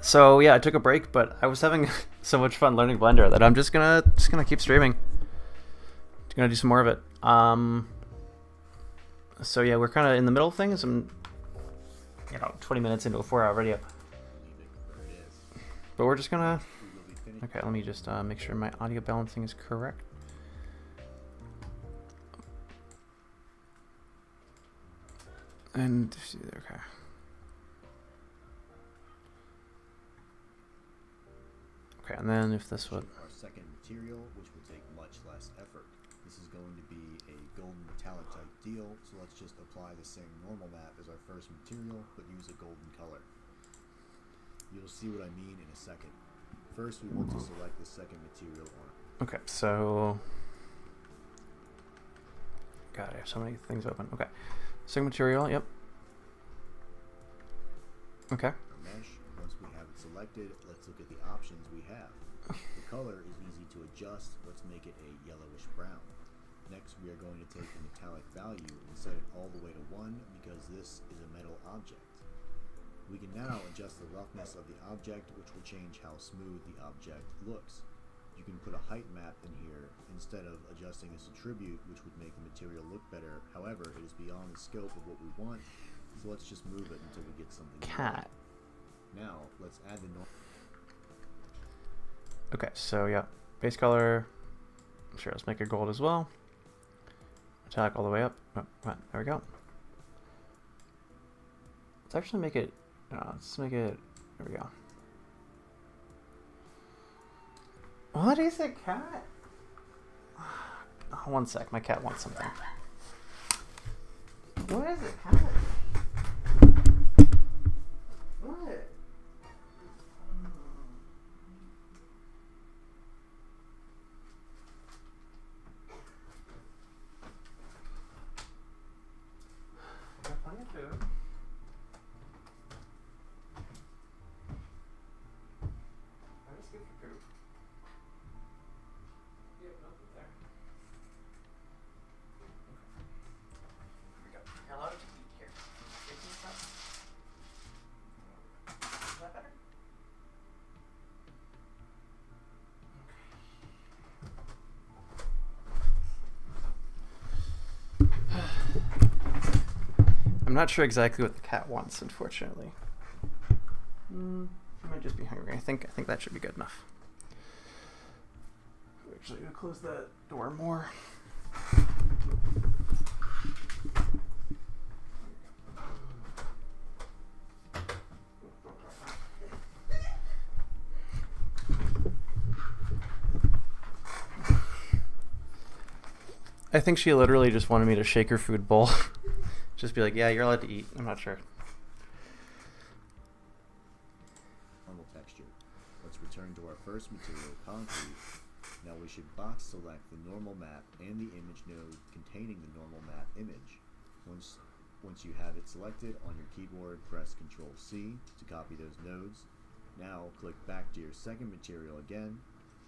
So yeah, I took a break, but I was having so much fun learning Blender that I'm just gonna keep streaming. Just gonna do some more of it. So yeah, we're kind of in the middle of things. I'm 20 minutes into a 4-hour video, but we're just gonna. Okay, let me just make sure my audio balancing is correct. And okay. Okay, and then if this would. Our second material, which will take much less effort. This is going to be a golden metallic type deal, so let's just apply the same normal map as our first material, but use a golden color. You'll see what I mean in a second. First, we want to select the second material on. Okay, so. God, I have so many things open. Okay, second material. Yep. Okay. Our mesh. Once we have it selected, let's look at the options we have. The color is easy to adjust. Let's make it a yellowish brown. Next, we are going to take the metallic value and set it all the way to 1 because this is a metal object. We can now adjust the roughness of the object, which will change how smooth the object looks. You can put a height map in here instead of adjusting this attribute, which would make the material look better. However, it is beyond the scope of what we want, so let's just move it until we get something. Cat. Now, let's add the normal. Okay, so yeah, base color. Sure, let's make it gold as well. Metallic all the way up. Oh, there we go. Let's actually make it. Let's make it. There we go. What is it, cat? Oh, one sec, my cat wants something. What is it, cat? What? Got plenty of food. I just get for poop. Yeah, nothing there. Okay. Here we go. You're allowed to eat here. Take some stuff. Is that better? I'm not sure exactly what the cat wants, unfortunately. She might just be hungry. I think that should be good enough. We're actually gonna close that door more. I think she literally just wanted me to shake her food bowl. Just be like, yeah, you're allowed to eat. I'm not sure. Normal texture. Let's return to our first material, concrete. Now we should box select the normal map and the image node containing the normal map image. Once you have it selected on your keyboard, press Ctrl C to copy those nodes. Now click back to your second material again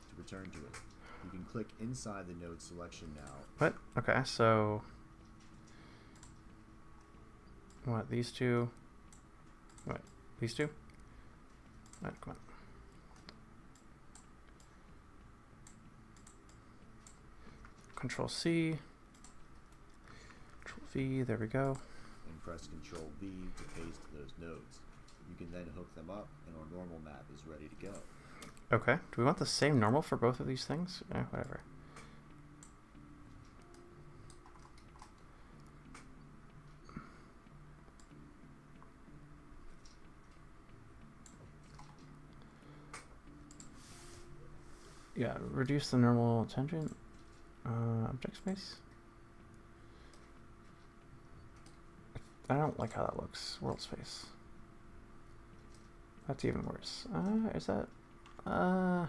to return to it. You can click inside the node selection now. What? Okay, so what, these two? What, these two? What, come on. Control C, Control V, there we go. And press Control V to paste those nodes. You can then hook them up and our normal map is ready to go. Okay, do we want the same normal for both of these things? Whatever. Yeah, reduce the normal tangent. Object space. I don't like how that looks. World space. That's even worse. Is that? Huh.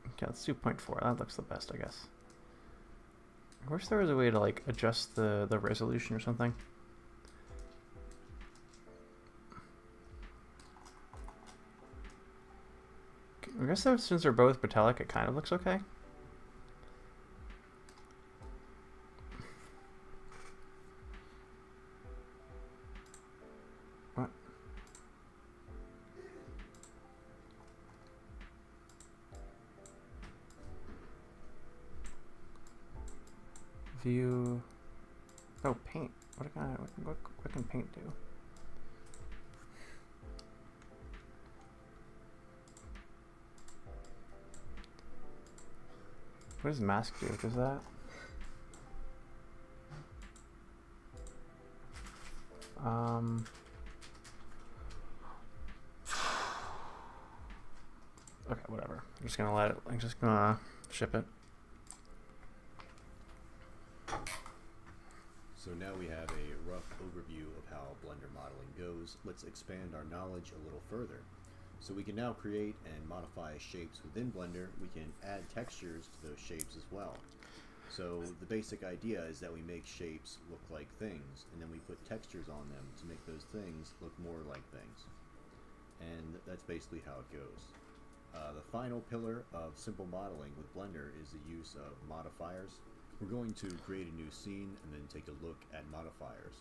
Okay, let's do 0.4. That looks the best, I guess. I wish there was a way to like adjust the resolution or something. I guess that since they're both metallic, it kind of looks okay. What? View. Oh, paint. What can paint do? What does mask do? Does that? Okay, whatever. I'm just gonna let it. I'm just gonna ship it. So now we have a rough overview of how Blender modeling goes. Let's expand our knowledge a little further. So we can now create and modify shapes within Blender. We can add textures to those shapes as well. So the basic idea is that we make shapes look like things, and then we put textures on them to make those things look more like things. And that's basically how it goes. The final pillar of simple modeling with Blender is the use of modifiers. We're going to create a new scene and then take a look at modifiers.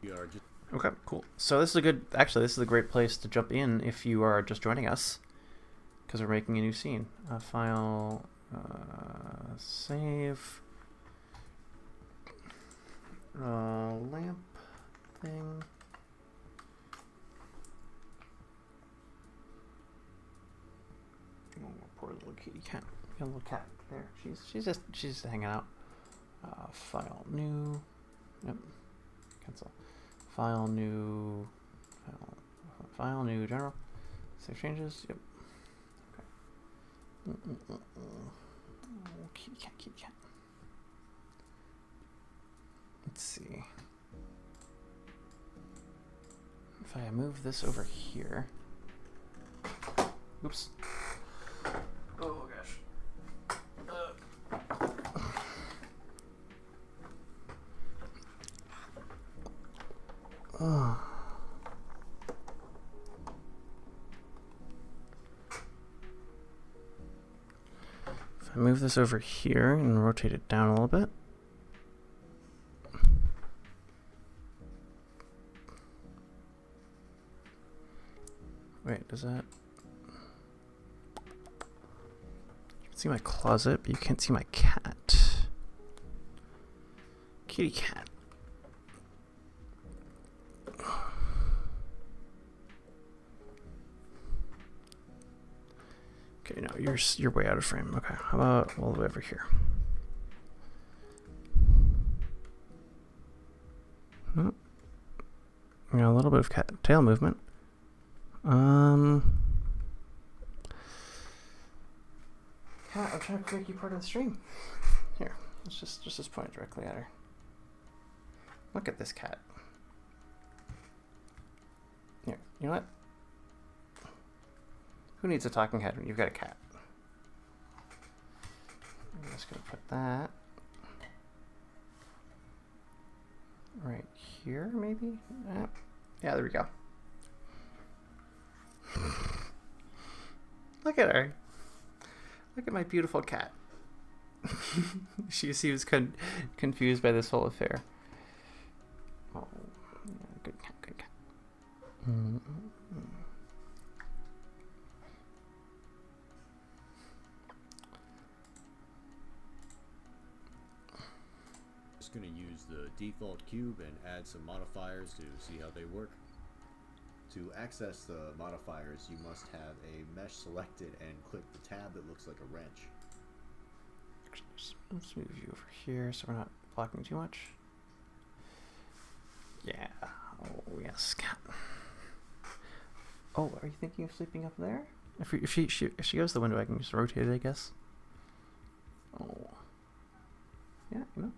We are just Okay, cool. So this is a good, actually, this is a great place to jump in if you are just joining us, because we're making a new scene. File, save, lamp thing. Oh, poor little kitty cat. Got a little cat there. She's just hanging out. File, new, yep, cancel. File new, file new general, save changes, yep. Okay. Oh, kitty cat, kitty cat. Let's see. If I move this over here. Oops. Oh gosh. If I move this over here and rotate it down a little bit. Wait, does that... You can see my closet, but you can't see my cat. Kitty cat. Okay, no, you're way out of frame. Okay, how about all the way over here? Oh. Got a little bit of cat tail movement. Cat, I'm trying to make you part of the stream. Here, let's just point directly at her. Look at this cat. Here, you know what? Who needs a talking head when you've got a cat? I'm just gonna put that right here, maybe? Yeah, there we go. Look at her. Look at my beautiful cat. She was confused by this whole affair. Oh, yeah, good cat, good cat. just going to use the default cube and add some modifiers to see how they work. To access the modifiers, you must have a mesh selected and click the tab that looks like a wrench. Let's move you over here so we're not blocking too much. Yeah. Oh yes, cat. Oh, are you thinking of sleeping up there? If she goes to the window, I can just rotate it, I guess. Oh. Yeah, you know.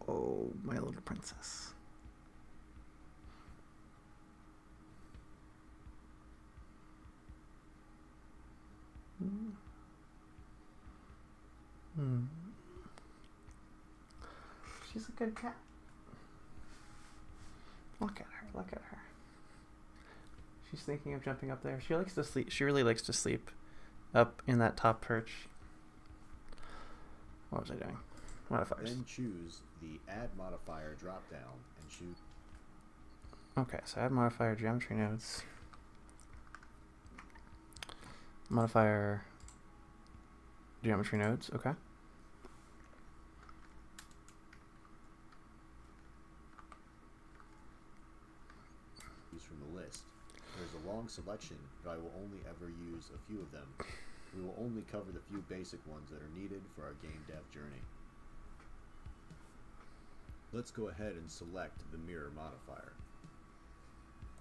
Oh, my little princess. She's a good cat. Look at her. Look at her. She's thinking of jumping up there. She likes to sleep. She really likes to sleep up in that top perch. What was I doing? Modifiers. Then choose the Add Modifier drop-down and choose... Okay, so add modifier geometry nodes. Modifier geometry nodes, okay. From the list. There's a long selection, but I will only ever use a few of them. We will only cover the few basic ones that are needed for our game dev journey. Let's go ahead and select the mirror modifier.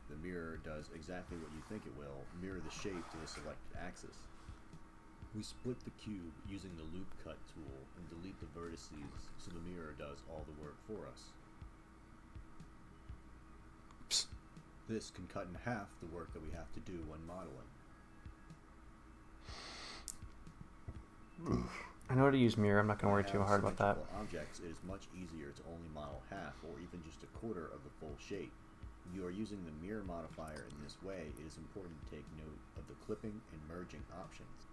The mirror does exactly what you think it will, mirror the shape to the selected axis. We split the cube using the loop cut tool and delete the vertices so the mirror does all the work for us. This can cut in half the work that we have to do when modeling. I know how to use mirror. I'm not going to worry too hard about that. For objects, it is much easier to only model half or even just a quarter of the full shape. If you are using the mirror modifier in this way, it is important to take note of the clipping and merging options.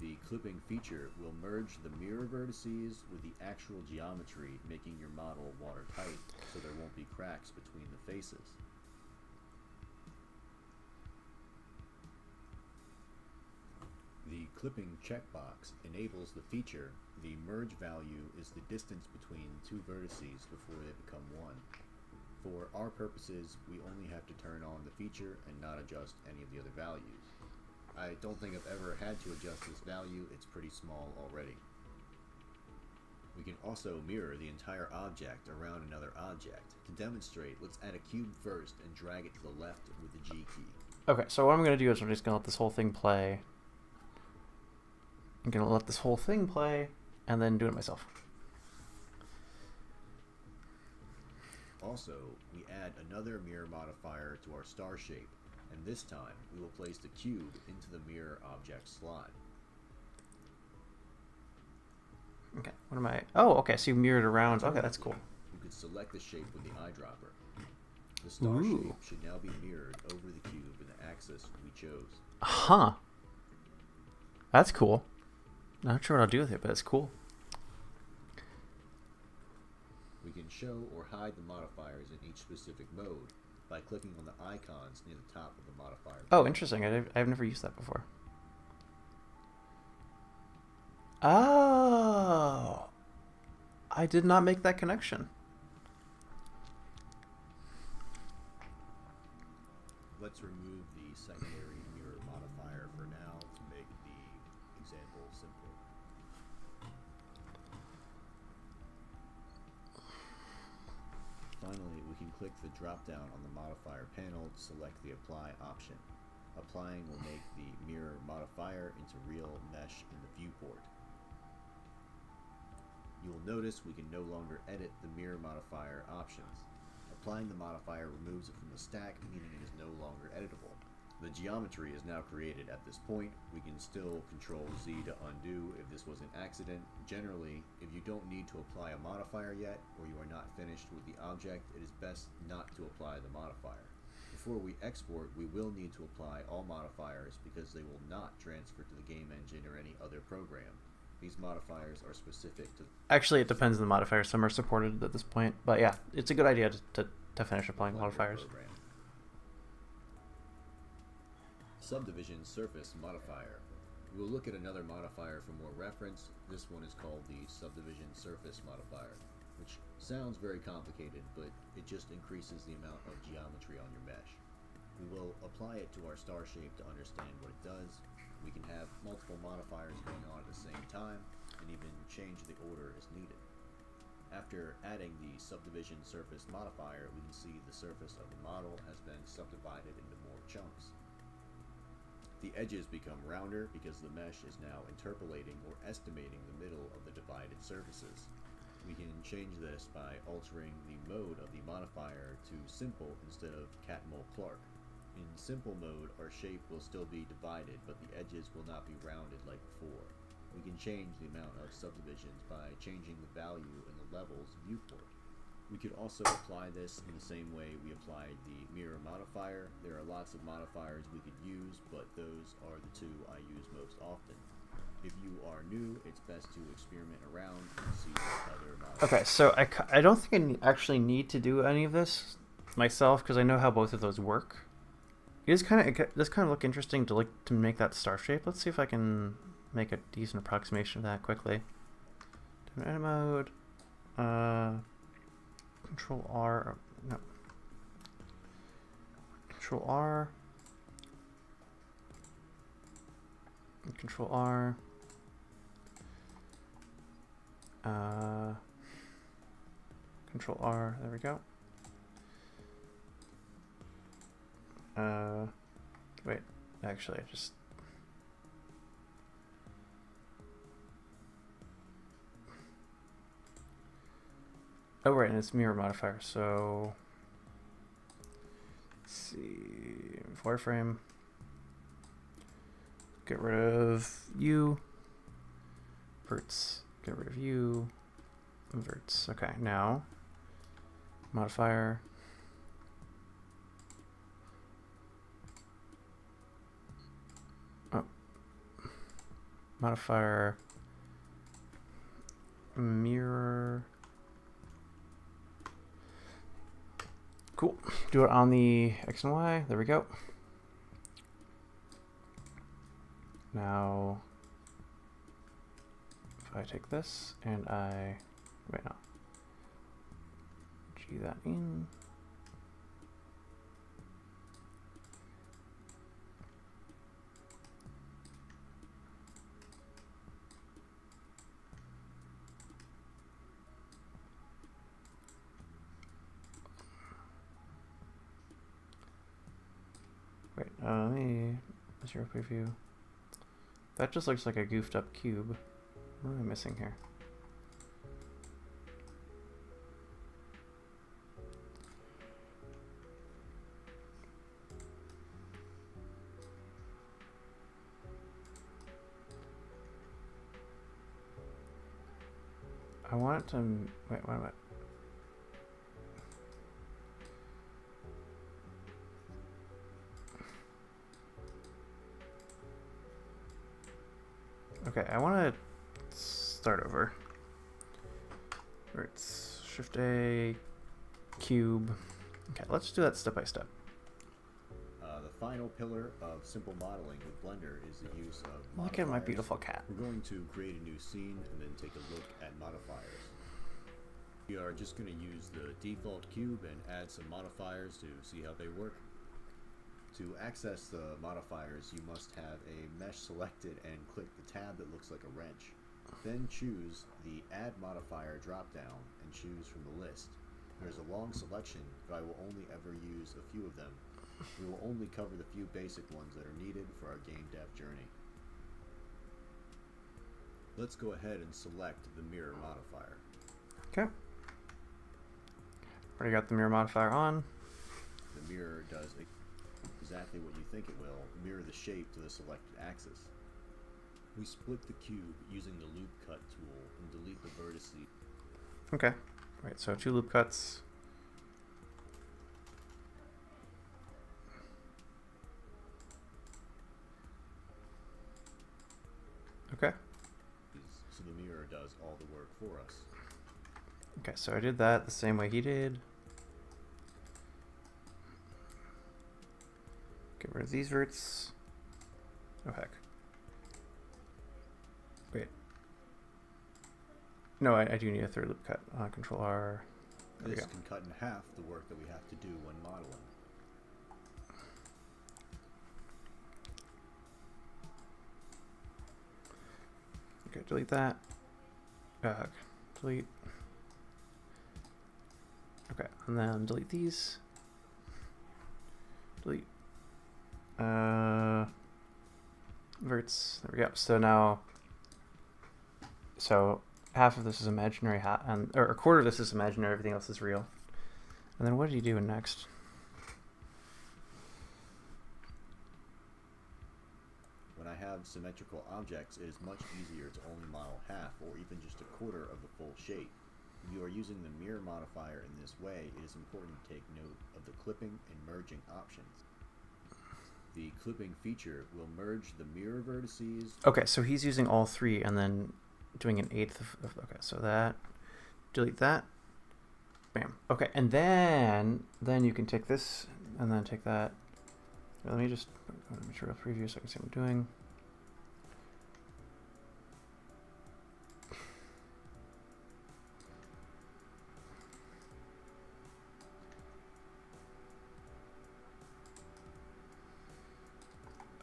The clipping feature will merge the mirror vertices with the actual geometry, making your model watertight, so there won't be cracks between the faces. The clipping checkbox enables the feature. The merge value is the distance between two vertices before they become one. For our purposes, we only have to turn on the feature and not adjust any of the other values. I don't think I've ever had to adjust this value. It's pretty small already. We can also mirror the entire object around another object. To demonstrate, let's add a cube first and drag it to the left with the G key. Okay, so what I'm going to do is I'm just going to let this whole thing play. I'm going to let this whole thing play and then do it myself. Also, we add another mirror modifier to our star shape, and this time we will place the cube into the mirror object slot. Okay, what am I? Oh, okay, so you mirrored around. Okay, that's cool. You could select the shape with the eyedropper. The star shape should now be mirrored over the cube in the axis we chose. Huh. That's cool. Not sure what I'll do with it, but it's cool. We can show or hide the modifiers in each specific mode by clicking on the icons near the top of the modifier. Oh, interesting. I've never used that before. Oh. I did not make that connection. Let's remove the secondary mirror modifier for now to make the example simpler. Finally, we can click the drop-down on the modifier panel to select the Apply option. Applying will make the mirror modifier into real mesh in the viewport. You will notice we can no longer edit the mirror modifier options. Applying the modifier removes it from the stack, meaning it is no longer editable. The geometry is now created at this point. We can still Control Z to undo if this was an accident. Generally, if you don't need to apply a modifier yet, or you are not finished with the object, it is best not to apply the modifier. Before we export, we will need to apply all modifiers because they will not transfer to the game engine or any other program. These modifiers are specific to... Actually, it depends on the modifier. Some are supported at this point. But yeah, it's a good idea to finish applying modifiers. Program. Subdivision surface modifier. We will look at another modifier for more reference. This one is called the subdivision surface modifier, which sounds very complicated, but it just increases the amount of geometry on your mesh. We will apply it to our star shape to understand what it does. We can have multiple modifiers going on at the same time, and even change the order as needed. After adding the subdivision surface modifier, we can see the surface of the model has been subdivided into more chunks. The edges become rounder because the mesh is now interpolating or estimating the middle of the divided surfaces. We can change this by altering the mode of the modifier to simple instead of Catmull-Clark. In simple mode, our shape will still be divided, but the edges will not be rounded like before. We can change the amount of subdivisions by changing the value in the level's viewport. We could also apply this in the same way we applied the mirror modifier. There are lots of modifiers we could use, but those are the two I use most often. If you are new, it's best to experiment around and see what other modifiers. Okay, so I don't think I actually need to do any of this myself because I know how both of those work. It does kind of look interesting to make that star shape. Let's see if I can make a decent approximation of that quickly. Edit mode. Control R. No. Control R. Control R. Control R. There we go. Wait. Actually, I just. Oh, right, and it's mirror modifier, so let's see, wireframe, get rid of you, verts, get rid of you, verts. Okay, now modifier, modifier, mirror. Cool. Do it on the X and Y. There we go. Now, if I take this and wait, no. G that in. Wait, let me zero preview. That just looks like a goofed up cube. What am I missing here? I want it to, wait, wait a minute. Okay, I want to start over. Where it's Shift A, cube. Okay, let's do that step by step. The final pillar of simple modeling with Blender is the use of modifiers. Look at my beautiful cat. We're going to create a new scene and then take a look at modifiers. We are just going to use the default cube and add some modifiers to see how they work. To access the modifiers, you must have a mesh selected and click the tab that looks like a wrench. Then choose the Add Modifier dropdown and choose from the list. There's a long selection, but I will only ever use a few of them. We will only cover the few basic ones that are needed for our game dev journey. Let's go ahead and select the mirror modifier. Okay. Already got the mirror modifier on. The mirror does exactly what you think it will, mirror the shape to the selected axis. We split the cube using the loop cut tool and delete the vertices. Okay. Right, so 2 loop cuts. Okay. So the mirror does all the work for us. Okay, so I did that the same way he did. Get rid of these verts. Oh heck. Wait. No, I do need a third loop cut. Control R. There This can cut in half the work that we have to do when modeling. Okay, delete that. Delete. Okay, and then delete these. Delete. Verts. There we go. So now, half of this is imaginary, or a quarter of this is imaginary. Everything else is real. And then what did he do next? When I have have symmetrical objects, it is much easier to only model half or even just a quarter of the full shape. If you are using the mirror modifier in this way, it is important to take note of the clipping and merging options. The clipping feature will merge the mirror vertices. Okay, so he's using all three and then doing an eighth of okay, so that, delete that, bam. Okay, and then you can take this and then take that. Let me just go to material preview so I can see what I'm doing.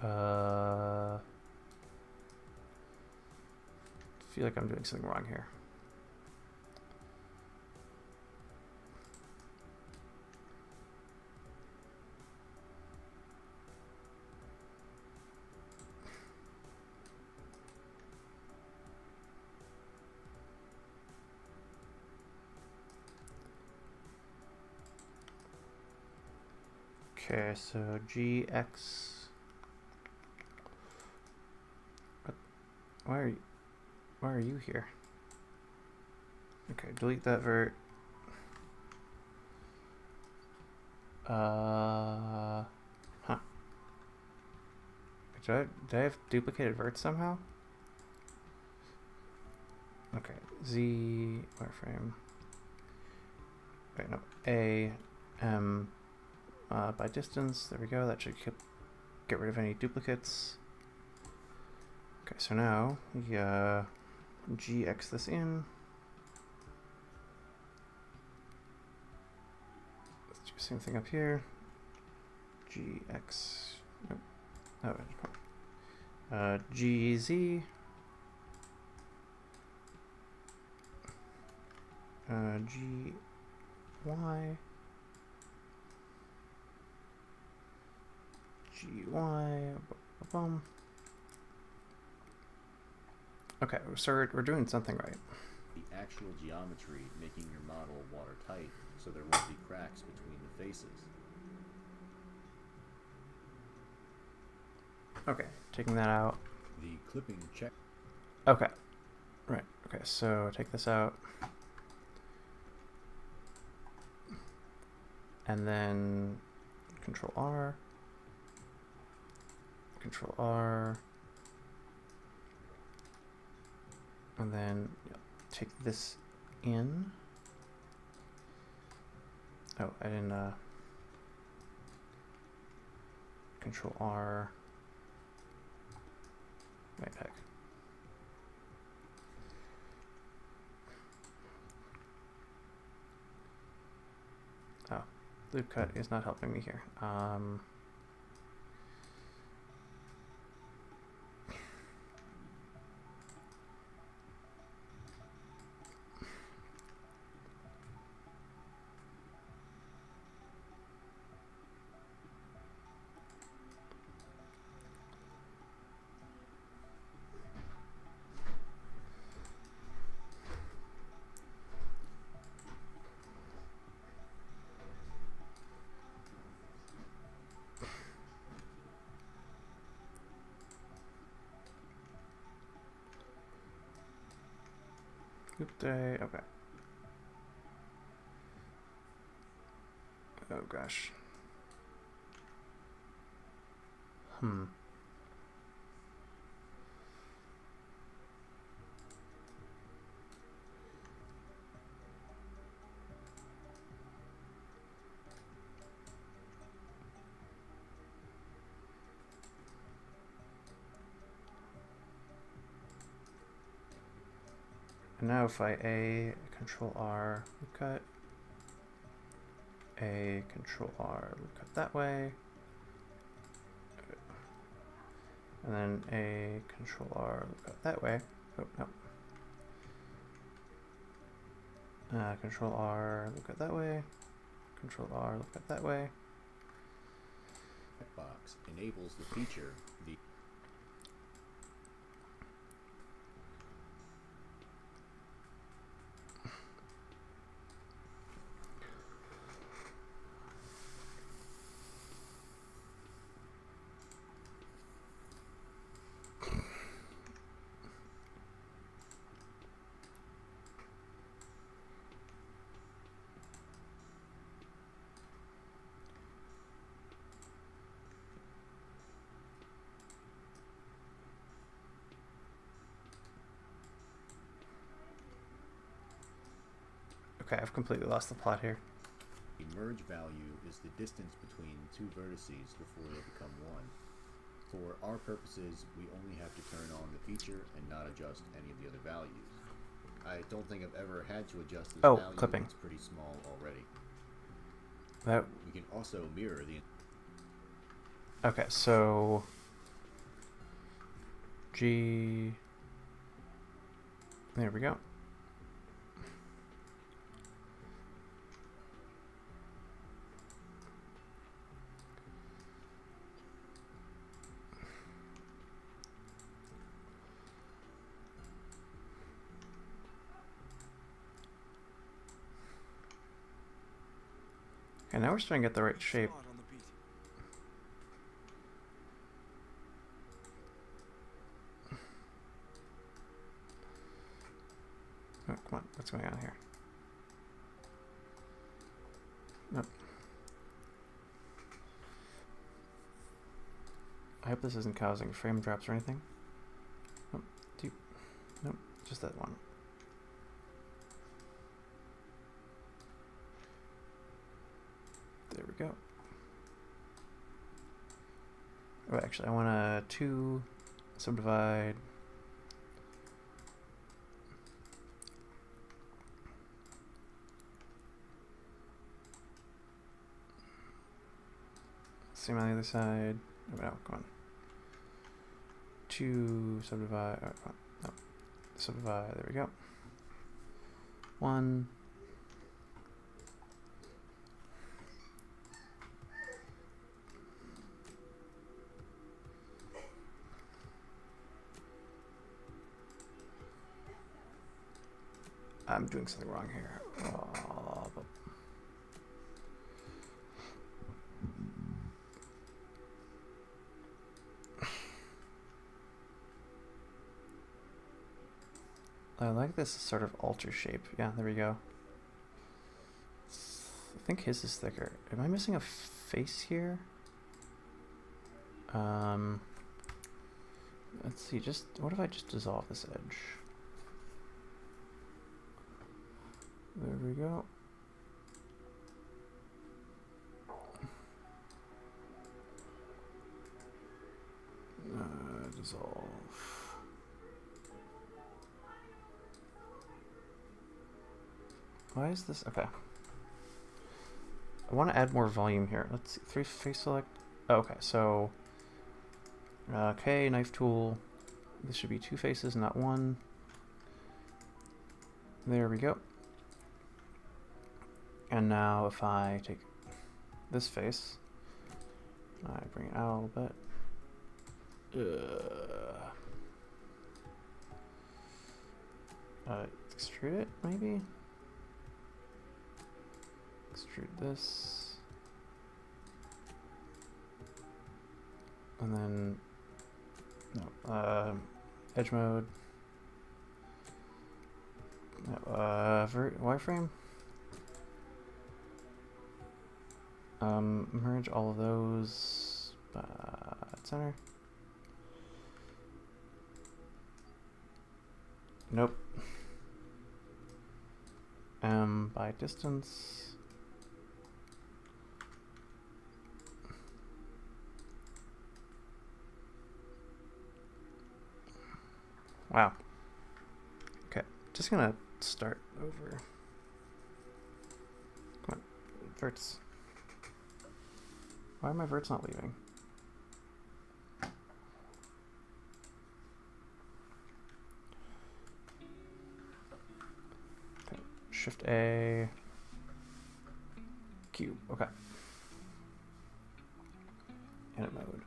I feel like I'm doing something wrong here. Okay, so GX. Why are you here? Okay, delete that vert. Huh. Did I have duplicated verts somehow? Okay, Z wireframe. Wait, no, A, M, by distance. There we go. That should get rid of any duplicates. Okay, so now we GX this in. Let's do the same thing up here. GX. Nope. Oh, GZ. GY. GY. Bum. Okay, so we're doing something right. The actual geometry, making your model watertight so there won't be cracks between the faces. Okay, taking that out. The clipping check. Okay, right. Okay, so take this out. And then Control R. Control R. And then take this in. Oh, I didn't, Control R. Right back. Oh, loop cut is not helping me here. Loop day, okay. Oh gosh. And now if I A, Control R, loop cut, A, Control R, loop cut that way, and then A, Control R, loop cut that way. Oh, no. Control R, loop cut that way, Control R, loop cut that way. Box enables the feature. The Okay, I've completely lost the plot here. The merge value is the distance between two vertices before they become one. For our purposes, we only have to turn on the feature and not adjust any of the other values. I don't think I've ever had to adjust this value. Clipping. It's pretty small already. That. We can also mirror the... Okay, so... G... There we go. Okay, now we're starting to get the right shape. Oh, come on, what's going on here? Nope. I hope this isn't causing frame drops or anything. Nope, nope, just that one. There we go. Oh, actually, I want to subdivide. Same on the other side. Oh, no, come on. 2 subdivide. Oh, come on. No. Subdivide. There we go. 1. I'm doing something wrong here. Oh, but I like this sort of altar shape. Yeah, there we go. I think his is thicker. Am I missing a face here? Let's see, what if I just dissolve this edge? There we go. Dissolve. Why is this? Okay. I want to add more volume here. Let's see. 3 face select. Oh, okay, so okay, knife tool. This should be 2 faces, not 1. There we go. And now if I take this face, I bring it out a little bit. Extrude it, maybe? Extrude this. And then, no, edge mode. No, wireframe. Merge all of those. Center. Nope. By distance. Wow. Okay, just gonna start over. Come on, verts. Why are my verts not leaving? Okay, Shift A. Q. Okay. Edit mode.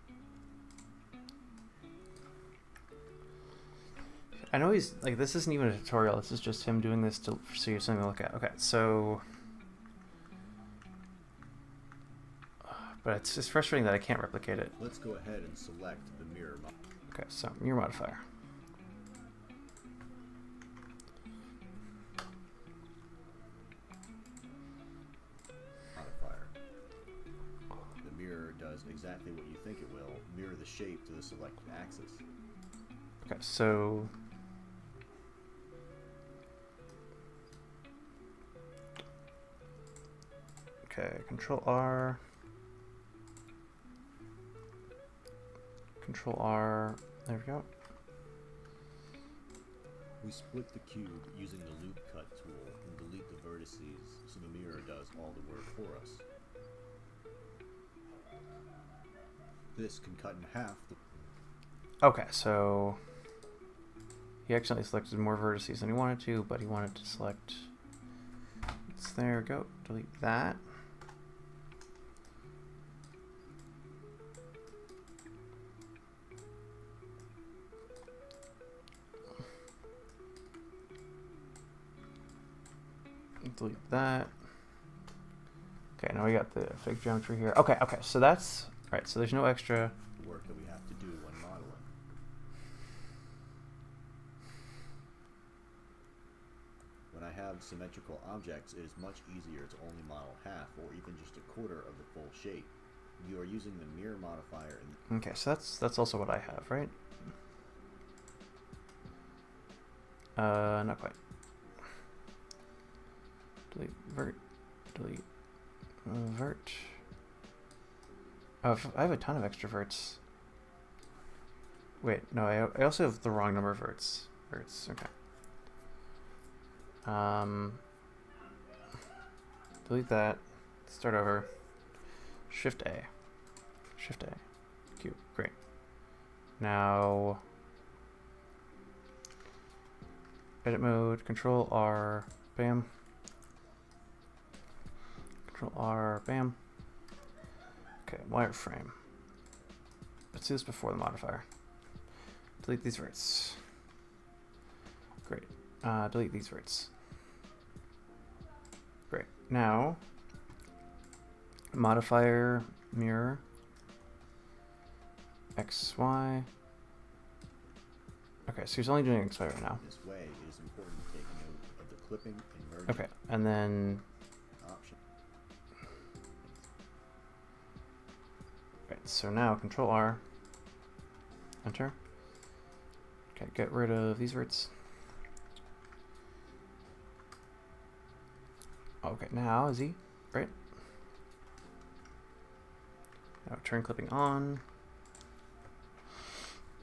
I know he's like, this isn't even a tutorial. This is just him doing this to so you have something to look at. Okay, so. But it's frustrating that I can't replicate it. Let's go ahead and select the mirror modifier. Okay, so mirror modifier. The mirror does exactly what you think it will, mirror the shape to the selected axis. Okay, so Okay, Control R. Control R. There we go. We split the cube using the loop cut tool and delete the vertices so the mirror does all the work for us. This can cut in half the... Okay, so he accidentally selected more vertices than he wanted to, but he wanted to select... There we go. Delete that. Delete that. Okay, now we got the fake geometry here. Okay, so that's... Right, so there's no extra... work that we have to do when modeling. When I have symmetrical objects, it is much easier to only model half or even just a quarter of the full shape. You are using the mirror modifier in... Okay, so that's also what I have, right? Not quite. Delete vert. Delete vert. Oh, I have a ton of extra verts. Wait, no, I also have the wrong number of verts. Okay. Delete that. Start over. Shift A. Shift A. Cube. Great. Now, edit mode. Control R. Bam. Control R. Bam. Okay, wireframe. Let's do this before the modifier. Delete these verts. Great. Delete these verts. Great. Now, modifier mirror X, Y. Okay, so he's only doing X, Y right now. This way, it is important to take note of the clipping and merging. Okay, and then Option. right, so now Control R, enter. Okay, get rid of these verts. Okay, now Z, right? Now turn clipping on.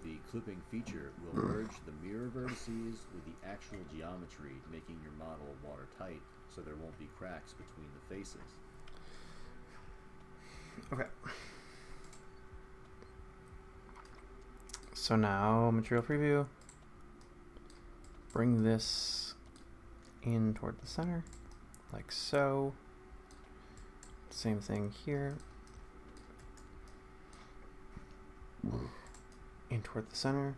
The clipping feature will merge the mirror vertices with the actual geometry, making your model watertight so there won't be cracks between the faces. Okay. So now material preview. Bring this in toward the center, like so. Same thing here. In toward the center.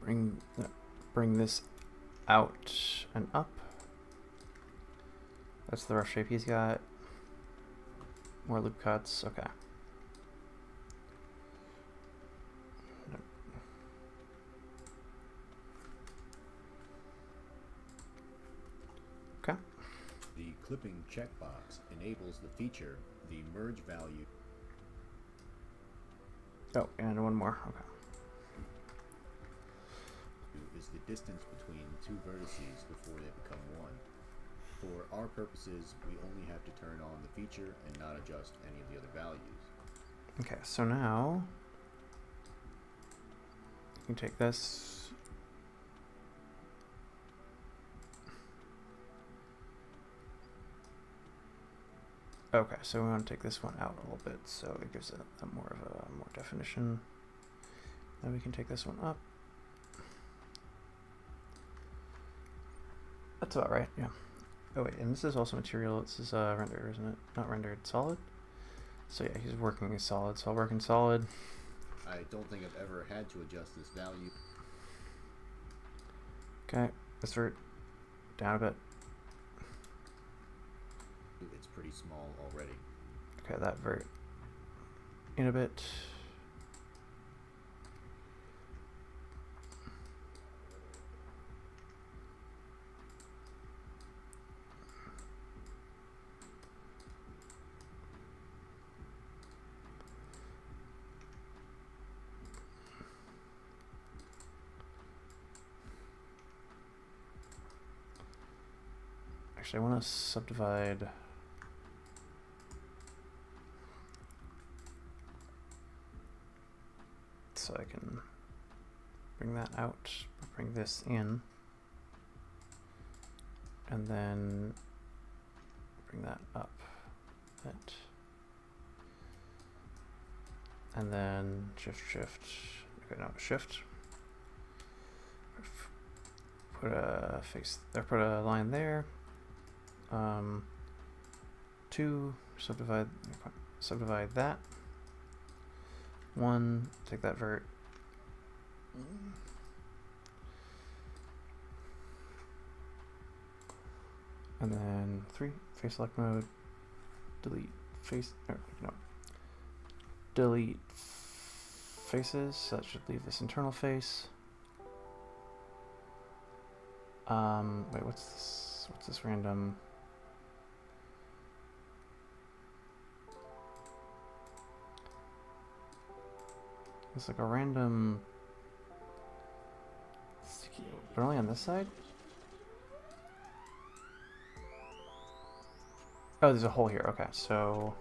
Bring this out and up. That's the rough shape he's got. More loop cuts. Okay. Okay. The clipping checkbox enables the feature, the merge value. Oh, and one more. Okay. Is the distance between two vertices before they become one. For our purposes, we only have to turn on the feature and not adjust any of the other values. Okay, so now you can take this. Okay, so we want to take this one out a little bit, so it gives it a more definition. Then we can take this one up. That's about right, yeah. Oh wait, and this is also material. This is render, isn't it? Not rendered, solid. So yeah, he's working in solid. So I'll work in solid. I don't think I've ever had to adjust this value. Okay, let's vert down a bit. It's pretty small already. Okay, that vert in a bit. Actually, I want to subdivide. So I can bring that out, bring this in, and then bring that up a bit. And then shift. Okay, no, shift. Put a face there, put a line there. 2, subdivide that. 1, take that vert. And then 3, face select mode, delete face, no, delete faces, so that should leave this internal face. Wait, what's this random? It's like a random sticky, but only on this side? Oh, there's a hole here. Okay, so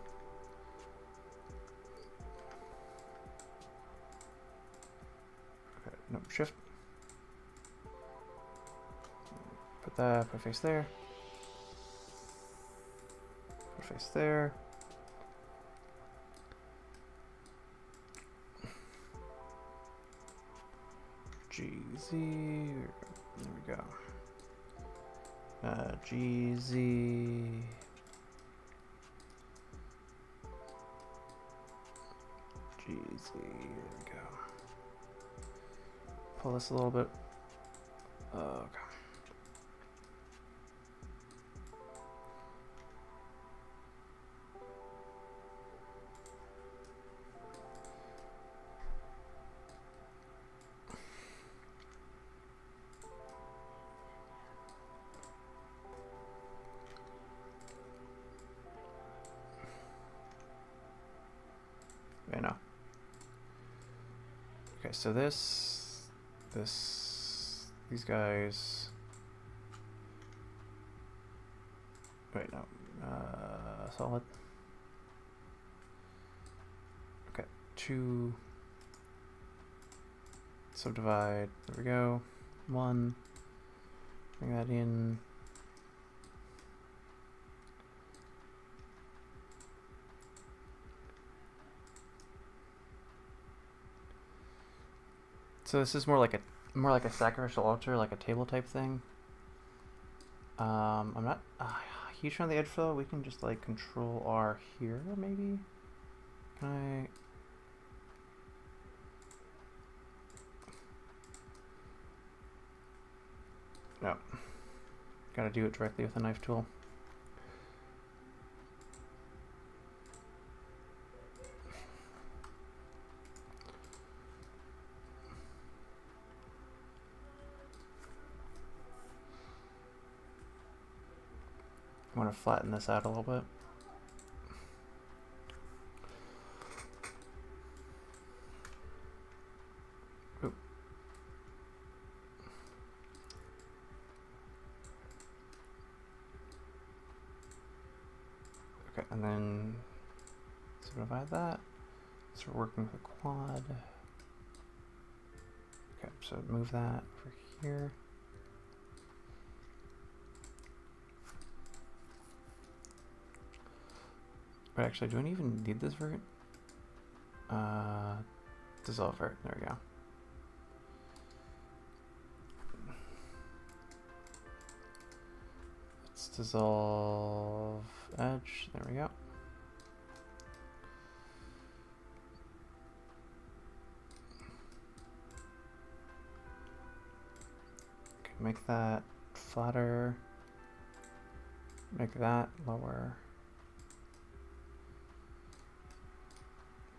okay, no, shift. Put that, put a face there. Put a face there. GZ, there we go. GZ. GZ, there we go. Pull this a little bit. Okay. I know. Okay, so these guys. Wait, no. Solid. Okay, 2. Subdivide. There we go. 1. Bring that in. So this is more like a sacrificial altar, like a table type thing. I'm not a huge fan of the edge fill. We can just like Control R here, maybe. Can I? No. Gotta do it directly with a knife tool. I want to flatten this out a little bit. Ooh. Okay, and then subdivide that. So we're working with a quad. Okay, so move that over here. But actually, do I even need this vert? Dissolve vert, there we go. Let's dissolve edge, there we go. Okay, make that flatter. Make that lower.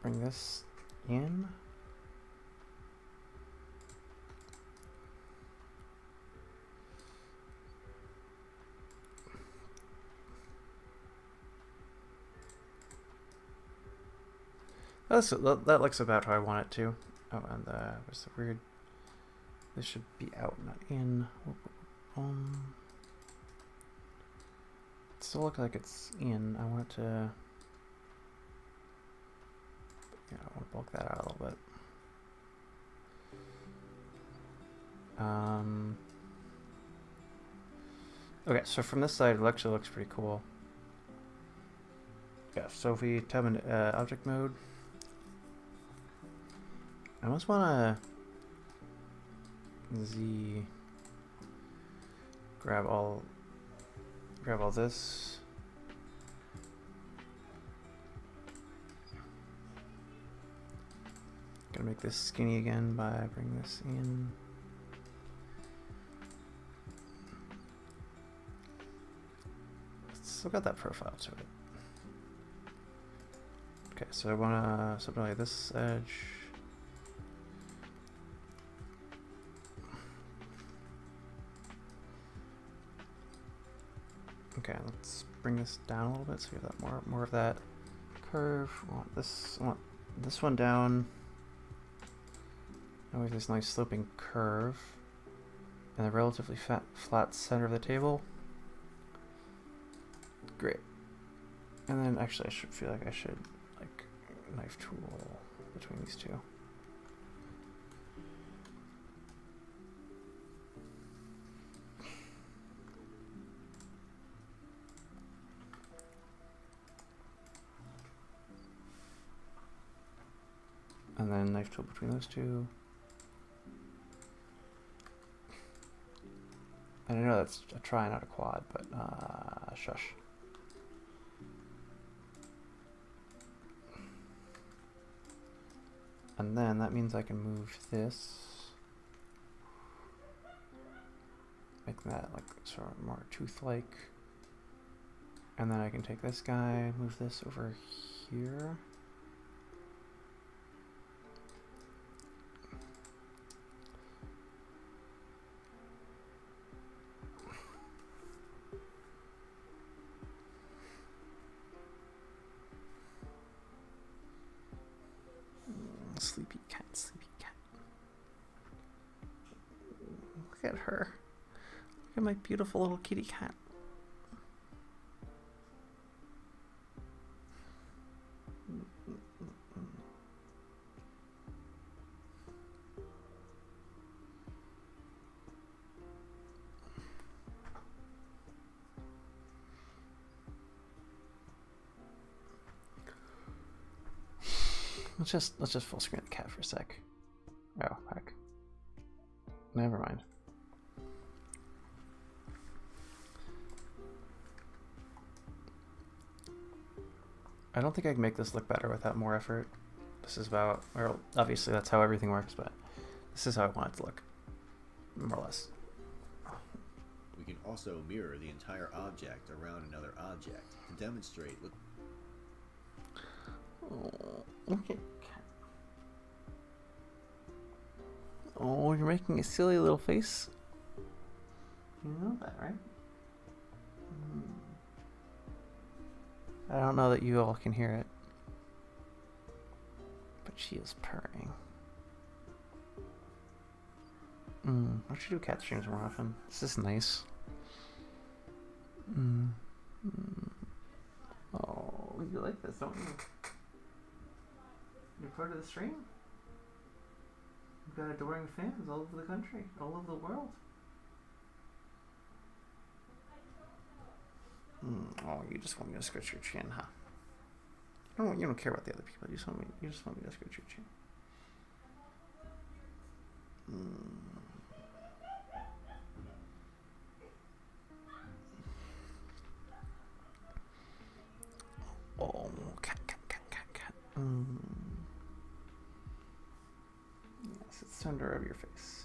Bring this in. That looks about how I want it to. Oh, and what's the weird? This should be out, not in. still look like it's in. I want it to. Yeah, I want to bulk that out a little bit. Okay, so from this side, it actually looks pretty cool. Yeah, so if we tab into object mode, I almost want to grab all this. Gonna make this skinny again by bringing this in. Still got that profile to it. Okay, so I want to subdivide this edge. Okay, let's bring this down a little bit so we have that more of that curve. I want this one down. Now we have this nice sloping curve and a relatively flat center of the table. Great. And then actually I should feel like I should like knife tool between these two. And then knife tool between those two. And I know that's a try, not a quad, but shush. And then that means I can move this, making that like sort of more tooth-like. And then I can take this guy, move this over here. Sleepy cat, sleepy cat. Look at her. Look at my beautiful little kitty cat. Let's just full screen the cat for a sec. Oh, heck. Never mind. I don't think I can make this look better without more effort. This is about, well, obviously that's how everything works, but this is how I want it to look, more or less. We can also mirror the entire object around another object to demonstrate what. Oh, okay. Oh, you're making a silly little face. You know that, right? I don't know that you all can hear it, but she is purring. Why don't you do cat streams more often? This is nice. Oh, you like this, don't you? You're part of the stream? You've got adoring fans all over the country, all over the world. Oh, you just want me to scratch your chin, huh? You don't care about the other people. You just want me to scratch your chin. Oh, cat. Yes, it's time to rub your face.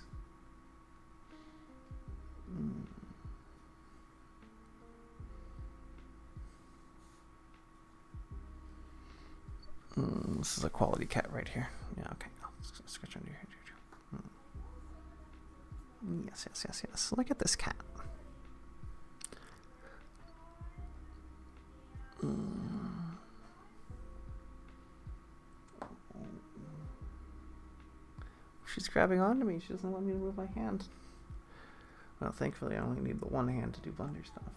This is a quality cat right here. Yeah, okay. I'll scratch under your head. Yes. Look at this cat. She's grabbing onto me. She doesn't want me to move my hand. Well, thankfully, I only need the one hand to do blender stuff.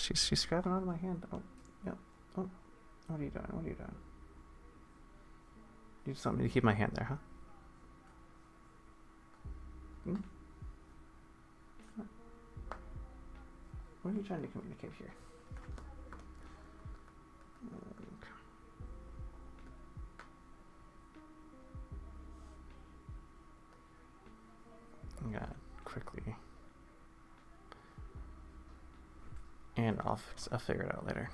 she's grabbing onto my hand. Oh, yep. Oh, what are you doing? What are you doing? You just want me to keep my hand there, huh? Hmm? What are you trying to communicate here? Okay. Yeah, quickly. And I'll figure it out later.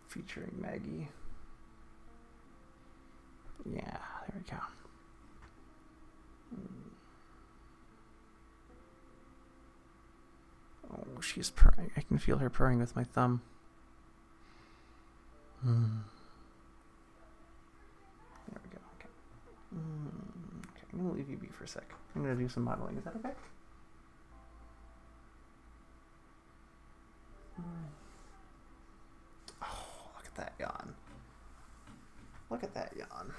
Featuring Maggie. Yeah, there we go. Oh, she's purring. I can feel her purring with my thumb. There we go. Okay. Okay, I'm gonna leave you be for a sec. I'm gonna do some modeling. Is that okay? Oh, look at that yawn. Look at that yawn.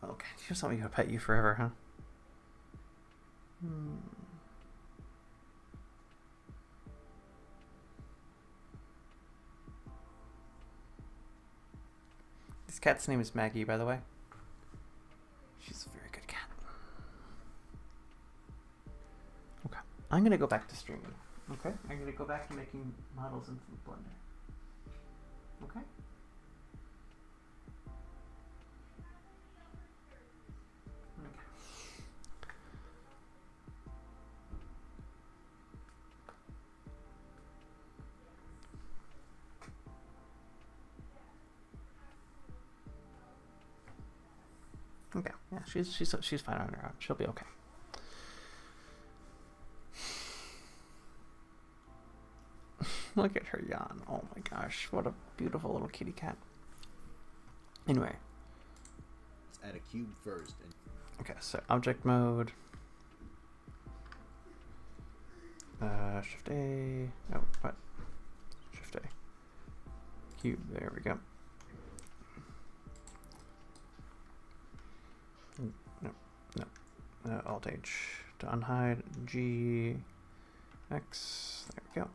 Okay, you just want me to pet you forever, huh? This cat's name is Maggie, by the way. She's a very good cat. Okay, I'm gonna go back to streaming. Okay, I'm gonna go back to making models in Blender. Okay. Okay, yeah, she's fine on her own. She'll be okay. Look at her yawn. Oh my gosh, what a beautiful little kitty cat. Anyway. Let's add a cube first. Okay, so object mode. Shift A. Oh, what? Shift A. Cube. There we go. No. Alt H to unhide. G. X. There we go.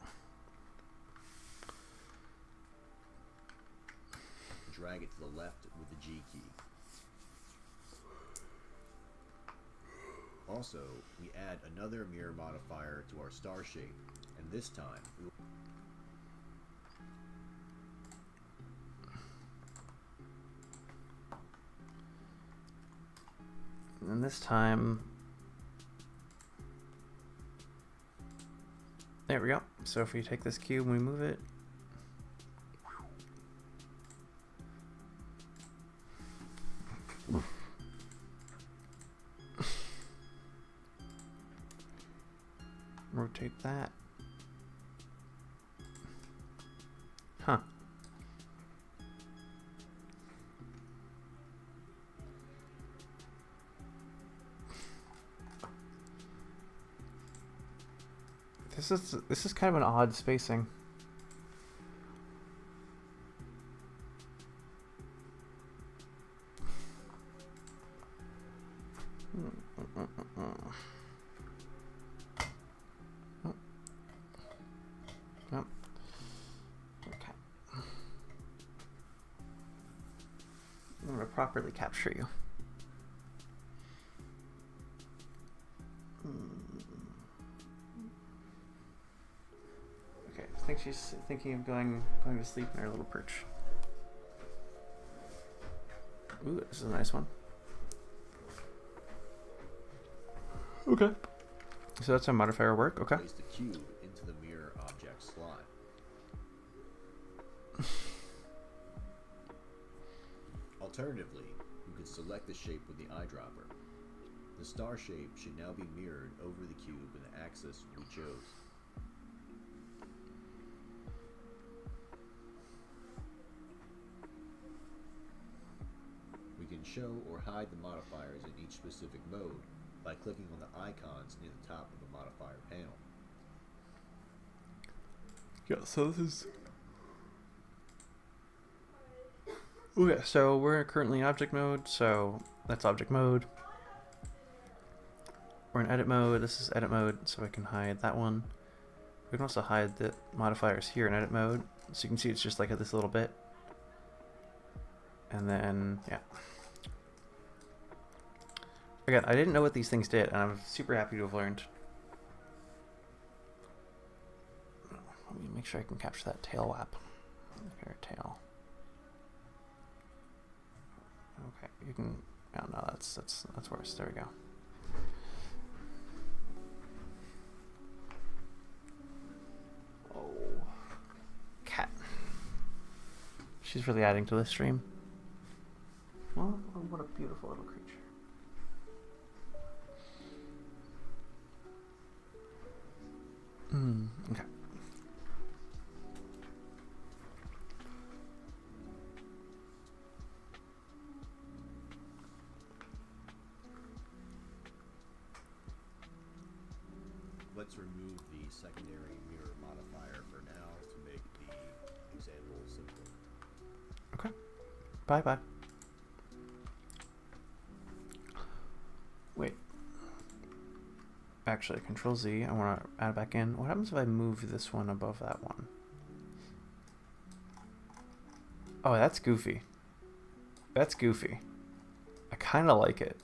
Drag it to the left with the G key. Also, we add another mirror modifier to our star shape, and this time we will and this time, there we go. So if we take this cube and we move it, rotate that. Huh. This is kind of an odd spacing. Okay. I'm going to properly capture you. Okay, I think she's thinking of going to sleep in her little perch. Ooh, this is a nice one. Okay. So that's how modifier work. Okay. place the cube into the mirror object slot. Alternatively, you could select the shape with the eyedropper. The star shape should now be mirrored over the cube in the axis we chose. We can show or hide the modifiers in each specific mode by clicking on the icons near the top of the modifier panel. Yeah, so this is... Okay, so we're currently in object mode, so that's object mode. we're in edit mode. This is edit mode, so I can hide that one. We can also hide the modifiers here in edit mode, so you can see it's just like this little bit. And then, yeah. Again, I didn't know what these things did, and I'm super happy to have learned. Let me make sure I can capture that tail wap. Okay, tail. Okay, you can. Oh no, that's worse. There we go. Oh, cat. She's really adding to this stream. Well, what a beautiful little creature. Okay. Let's remove the secondary mirror modifier for now to make the example simpler. Okay. Bye. Wait. Actually, Control Z. I want to add it back in. What happens if I move this one above that one? Oh, that's goofy. That's goofy. I kind of like it.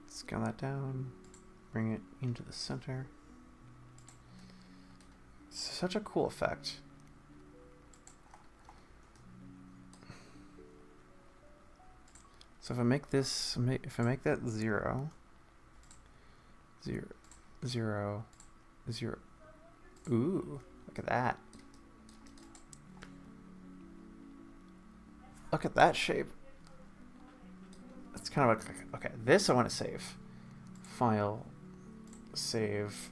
Scale that down, bring it into the center. It's such a cool effect. So if I make this, if I make that 0, 0, 0, 0, ooh, look at that. Look at that shape. It's kind of like, okay, this I want to save. File, save.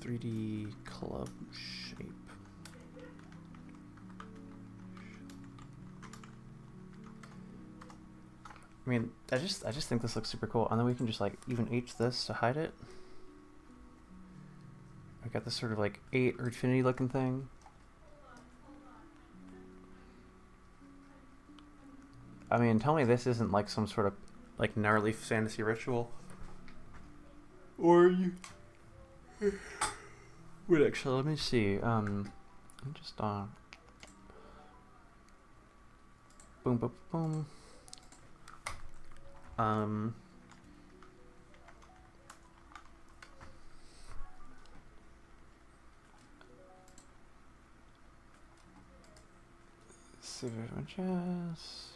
3D club shape. I mean, I just think this looks super cool, and then we can just like even H this to hide it. I got this sort of like 8 or infinity looking thing. I mean, tell me this isn't like some sort of like gnarly fantasy ritual. Or you... Wait, actually, let me see. Just boom, boom, boom. Save images.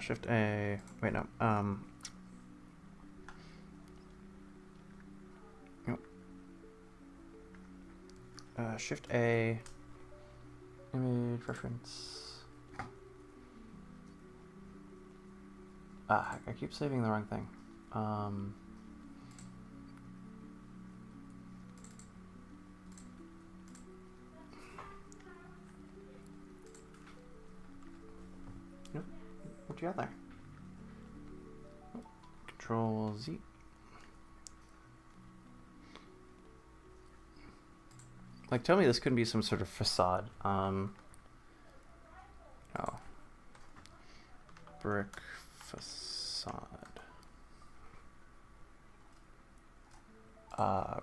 Shift A. Wait, no. Shift A. Image reference. I keep saving the wrong thing. Nope. What you got there? Oh, Control Z. Like, tell me this couldn't be some sort of facade. Oh. Brick facade. I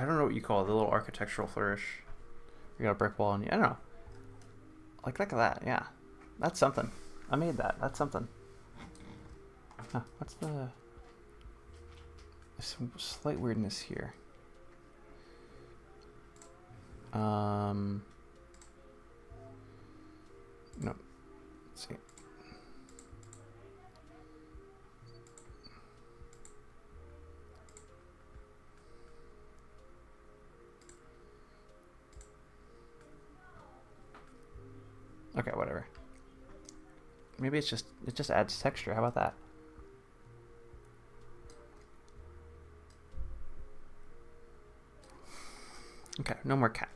don't know what you call it, the little architectural flourish. You got a brick wall, and I don't know. Like, look at that, yeah. That's something. I made that. That's something. Huh, what's the... There's some slight weirdness here. No. Let's see. Okay, whatever. Maybe it just adds texture. How about that? Okay, no more cat.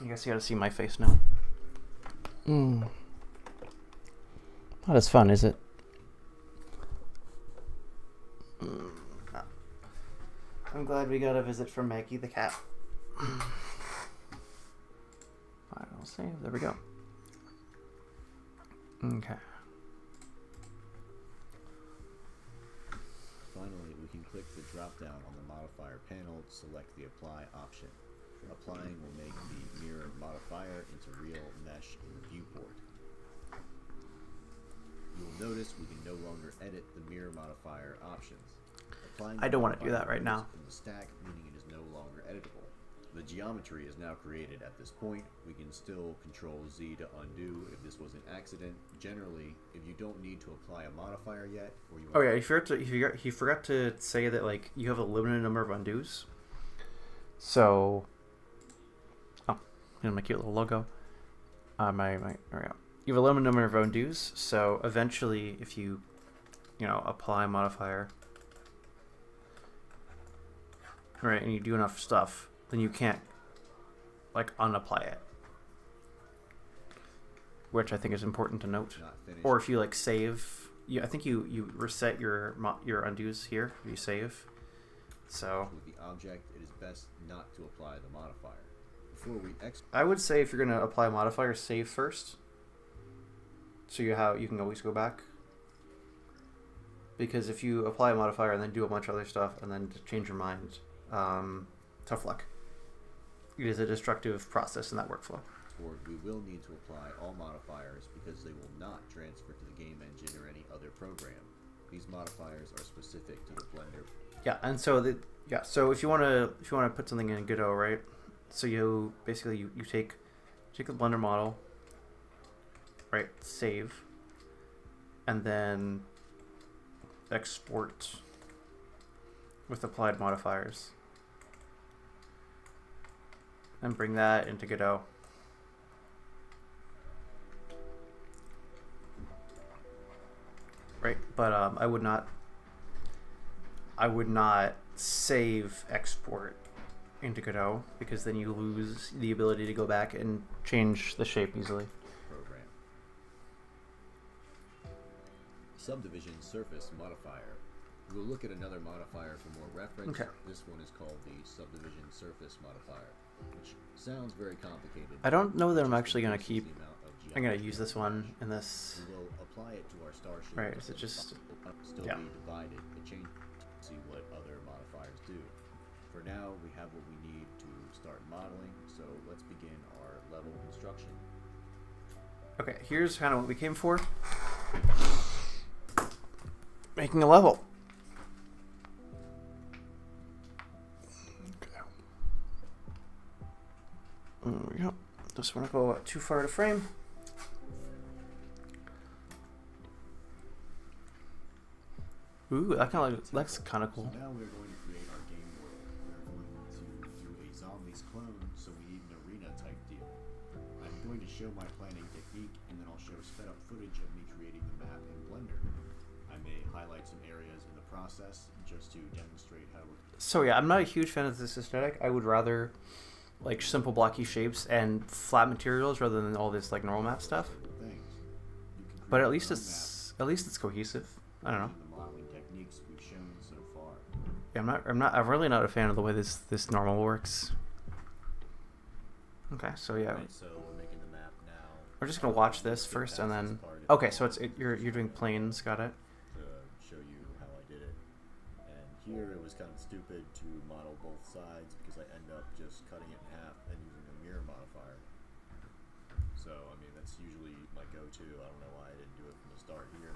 I guess you gotta see my face now. Not as fun, is it? I'm glad we got a visit from Maggie the cat. Final save. There we go. Okay. Finally, we can click the drop-down on the modifier panel to select the apply option. Applying will make the mirror modifier into real mesh in the viewport. You will notice we can no longer edit the mirror modifier options. Applying I don't want to do that right now. In the stack, meaning it is no longer editable. The geometry is now created at this point. We can still Control Z to undo if this was an accident. Generally, if you don't need to apply a modifier yet, or you want he forgot to say that like you have a limited number of undos. So, my cute little logo. There we go. You have a limited number of undos. So eventually, if you apply a modifier, right, and you do enough stuff, then you can't like unapply it, which I think is important to note. Or if you like save, I think you reset your undos here. You save. So with the object, it is best not to apply the modifier before we I would say if you're gonna apply a modifier, save first, so you can always go back. Because if you apply a modifier and then do a bunch of other stuff and then change your mind, tough luck. It is a destructive process in that workflow. We will need to apply all modifiers because they will not transfer to the game engine or any other program. These modifiers are specific to the Blender. Yeah, and so so if you want to put something in Godot, right? So you basically you take the Blender model, right? Save, and then export with applied modifiers. And bring that into Godot. Right, but I would not save export into Godot because then you lose the ability to go back and change the shape easily. Program. Subdivision surface modifier. We'll look at another modifier for more reference. Okay. This one is called the subdivision surface modifier, which sounds very complicated. I don't know that I'm actually going to keep... I'm going to use this one in this... We will apply it to our star shape. Right, is it just... Still be divided. It changes to see what other modifiers do. For now, we have what we need to start modeling, so let's begin our level construction. Okay, here's kind of what we came for. Making a level. There we go. Just want to go too far to frame. Ooh, that's kind of cool. So now we're going to create our game world. We're going to do a zombies clone, so we need an arena type deal. I'm going to show my planning technique, and then I'll show sped up footage of me creating the map in Blender. I may highlight some areas in the process just to demonstrate how we're... So yeah, I'm not a huge fan of this aesthetic. I would rather like simple blocky shapes and flat materials rather than all this like normal map stuff. But at least it's cohesive. I don't know. The modeling techniques we've shown so far. Yeah, I'm really not a fan of the way this normal works. Okay, so yeah. Right, so we're making the map now. We're just gonna watch this first and then. Okay, so you're doing planes. Got it. To show you how I did it, and here it was kind of stupid to model both sides because I end up just cutting it in half and using a mirror modifier. So I mean that's usually my go-to. I don't know why I didn't do it from the start here.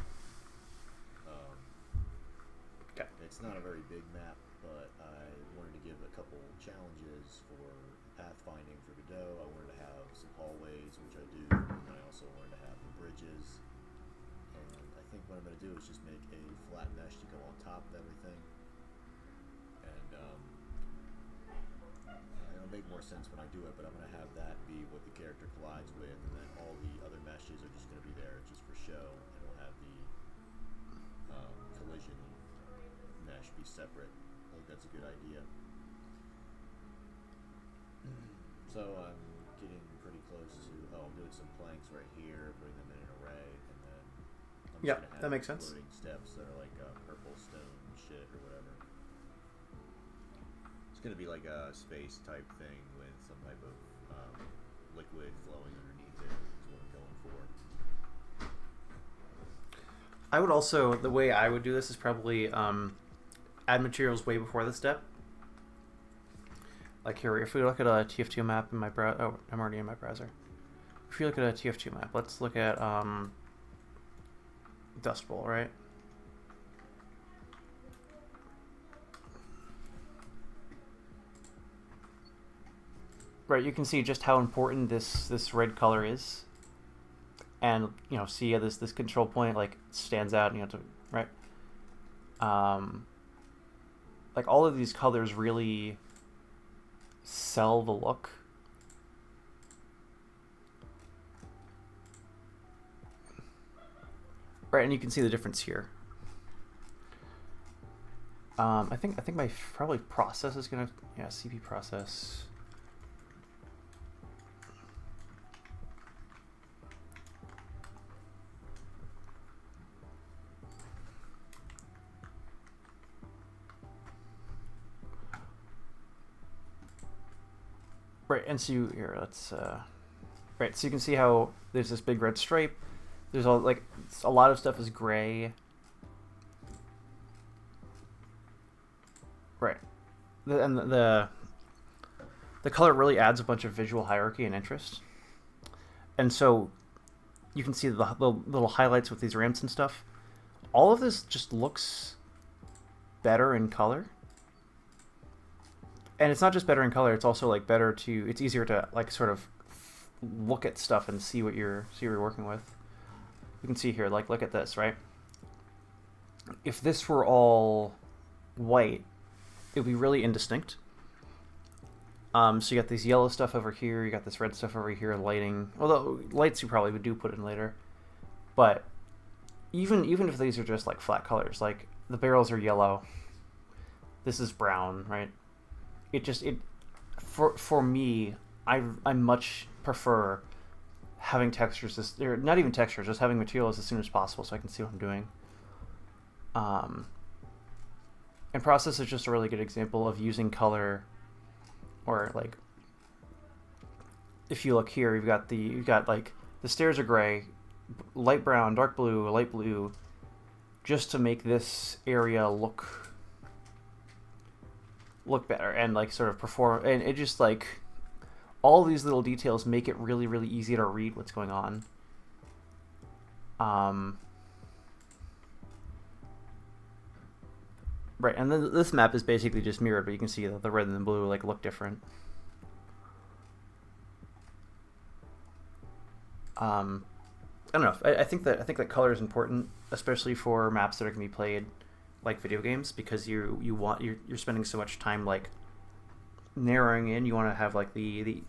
Okay. It's not a very big map, but I wanted to give a couple challenges for pathfinding for Godot. I wanted to have some hallways, which I do, and I also wanted to have the bridges. And I think what I'm going to do is just make a flat mesh to go on top of everything. And it'll make more sense when I do it, but I'm going to have that be what the character collides with, and then all the show, and we'll have the collision mesh be separate. I think that's a good idea. So I'm getting pretty close to, I'm doing some planks right here, putting them in an array, and then I'm just gonna have that makes sense. floating steps that are like purple stone shit or whatever. It's gonna be like a space type thing with some type of liquid flowing underneath it is what I'm going for. I would also, the way I would do this is probably add materials way before the step. Like here, if we look at a TF2 map in my browser, oh, I'm already in my browser. If you look at a TF2 map, let's look at Dust Bowl, right? Right, you can see just how important this red color is, and you know, see how this control point like stands out. You know, right? Like all of these colors really sell the look. Right, and you can see the difference here. I think my probably process is gonna, yeah, CP process. Right, and so here, let's right, so you can see how there's this big red stripe. There's all like a lot of stuff is gray. Right, and the color really adds a bunch of visual hierarchy and interest. And so you can see the little highlights with these ramps and stuff. All of this just looks better in color. And it's not just better in color, it's also like better to, it's easier to like sort of look at stuff and see what you're working with. You can see here, like look at this, right? If this were all white, it would be really indistinct. So you got this yellow stuff over here, you got this red stuff over here, lighting. Although lights you probably would put in later. But even if these are just like flat colors, like the barrels are yellow, this is brown, right? For me, I much prefer having textures, or not even textures, just having materials as soon as possible so I can see what I'm doing. And process is just a really good example of using color, or like, if you look here, you've got like the stairs are gray, light brown, dark blue, light blue, just to make this area look better and like sort of perform, and it just like all these little details make it really, really easy to read what's going on. Right, and then this map is basically just mirrored, but you can see that the red and the blue like look different. I don't know. I think that color is important, especially for maps that are going to be played like video games, because you're spending so much time like narrowing in. You want to have like it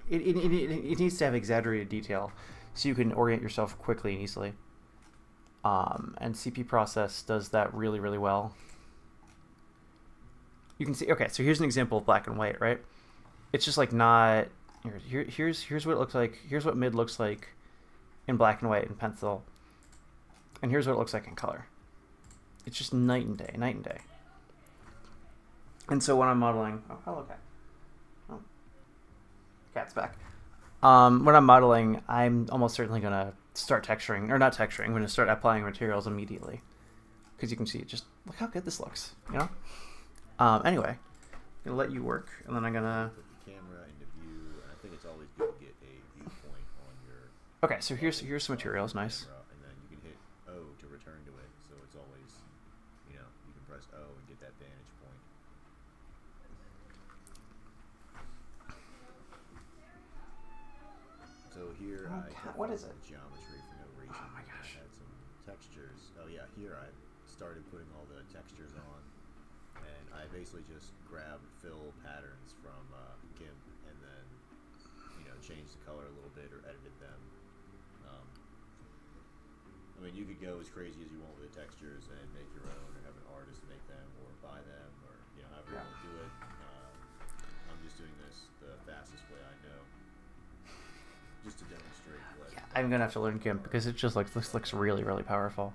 needs to have exaggerated detail so you can orient yourself quickly and easily. And CP process does that really, really well. You can see, okay, so here's an example of black and white, right? It's just like not, here's what it looks like. Here's what mid looks like in black and white in pencil. And here's what it looks like in color. It's just night and day, night and day. And so when I'm modeling, oh, hello cat. Oh, cat's back. When I'm modeling, I'm almost certainly going to start texturing, or not texturing, I'm going to start applying materials immediately. Because you can see, just look how good this looks, you know? Anyway, I'm going to let you work, and then I'm going to put the camera into view, and I think it's always good to get a viewpoint on your... Okay, so here's some materials, nice. Camera, and then you can hit O to return to it, so it's always, you know, you can press O and get that vantage point. So here what is it? Geometry for no reason. Oh my gosh. I had some textures. Oh yeah, here I started putting all the textures on, and I basically just grabbed fill patterns from GIMP and then, you know, changed the color a little bit or edited them. I mean, you could go as crazy as you want with the textures and make your own, or have an artist make them, or buy them, or however you want to do it. I'm just doing this the fastest way I know, just to demonstrate what. Yeah, I'm gonna have to learn GIMP because it just looks really really powerful.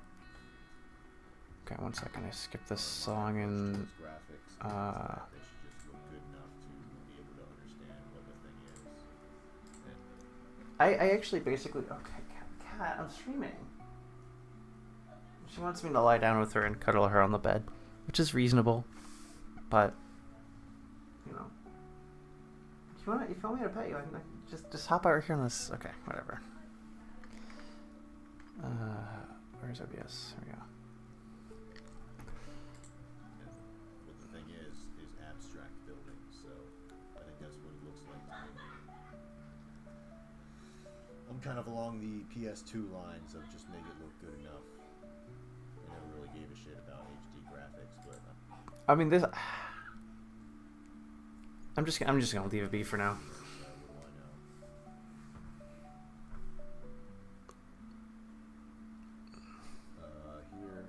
Okay, 1 second. I skipped this song and. Graphics, they should just look good enough to be able to understand what the thing is. I actually basically cat. I'm streaming. She wants me to lie down with her and cuddle her on the bed, which is reasonable, but if you want me to pet you, I can just hop over here on this. Okay, whatever. Where's OBS? There we go. What the thing is abstract building, so I think that's what it looks like to me. I'm kind of along the PS2 lines of just make it look good enough. I never really gave a shit about HD graphics, but I mean this. I'm just gonna leave it be for now. what do I know? Here,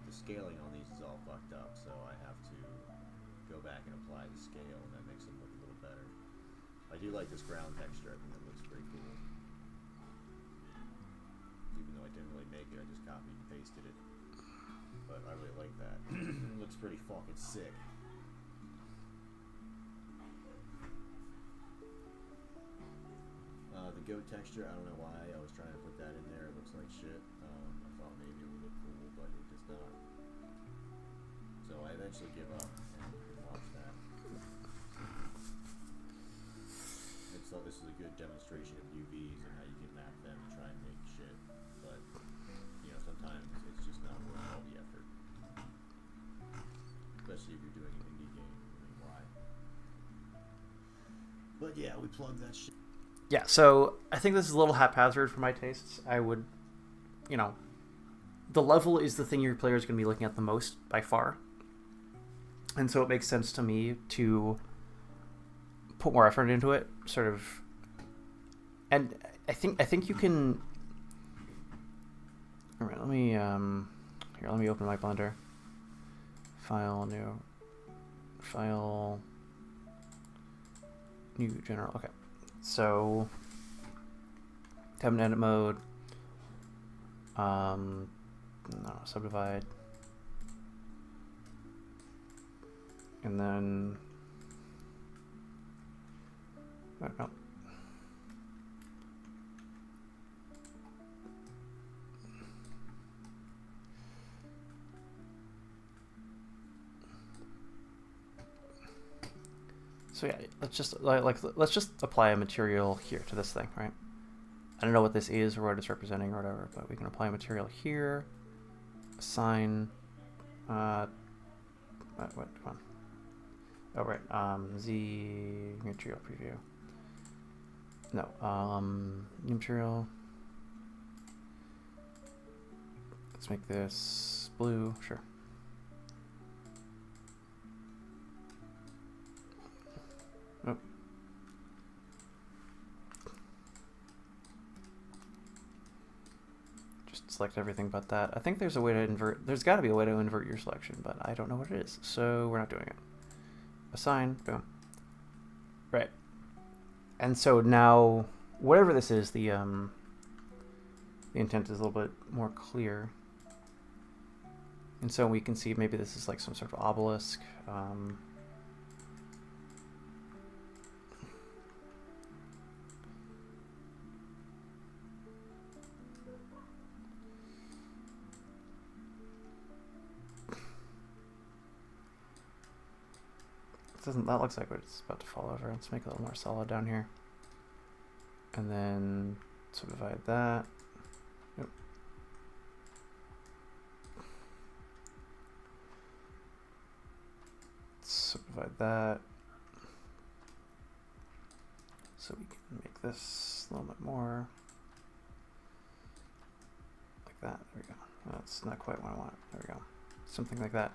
the scaling on these is all fucked up, so I have to go back and apply the scale, and that makes them look a little better. I do like this ground texture. I think that looks pretty cool. Even though I didn't really make it, I just copied and pasted it. But I really like that. It looks pretty fucking sick. The goat texture, I don't know why I was trying to put that in there. It looks like shit. I thought maybe it would look cool, but it does not. So I eventually give up and watch that. And so this is a good demonstration of UVs and how you can map them and try and make shit. But, sometimes it's just not worth all the effort. Especially if you're doing an indie game. I mean, why? But yeah, we plugged that shit. Yeah, so I think this is a little haphazard for my tastes. I would, the level is the thing your player is going to be looking at the most by far. And so it makes sense to me to put more effort into it, sort of. And I think you can. All right, let me open my Blender. File, new general. Okay. So, tab and edit mode, subdivide, and then, no. So yeah, let's just apply a material here to this thing, right? I don't know what this is or what it's representing or whatever, but we can apply a material here, assign, what, come on. Oh, right, Z material preview. No, new material. Let's make this blue, sure. Oh. Just select everything but that. I think there's a way to invert. There's got to be a way to invert your selection, but I don't know what it is, so we're not doing it. Assign, boom. Right. And so now, whatever this is, the intent is a little bit more clear. And so we can see maybe this is like some sort of obelisk. That looks like what it's about to fall over. Let's make it a little more solid down here. And then subdivide that. Yep. Subdivide that. So we can make this a little bit more like that. There we go. That's not quite what I want. There we go. Something like that.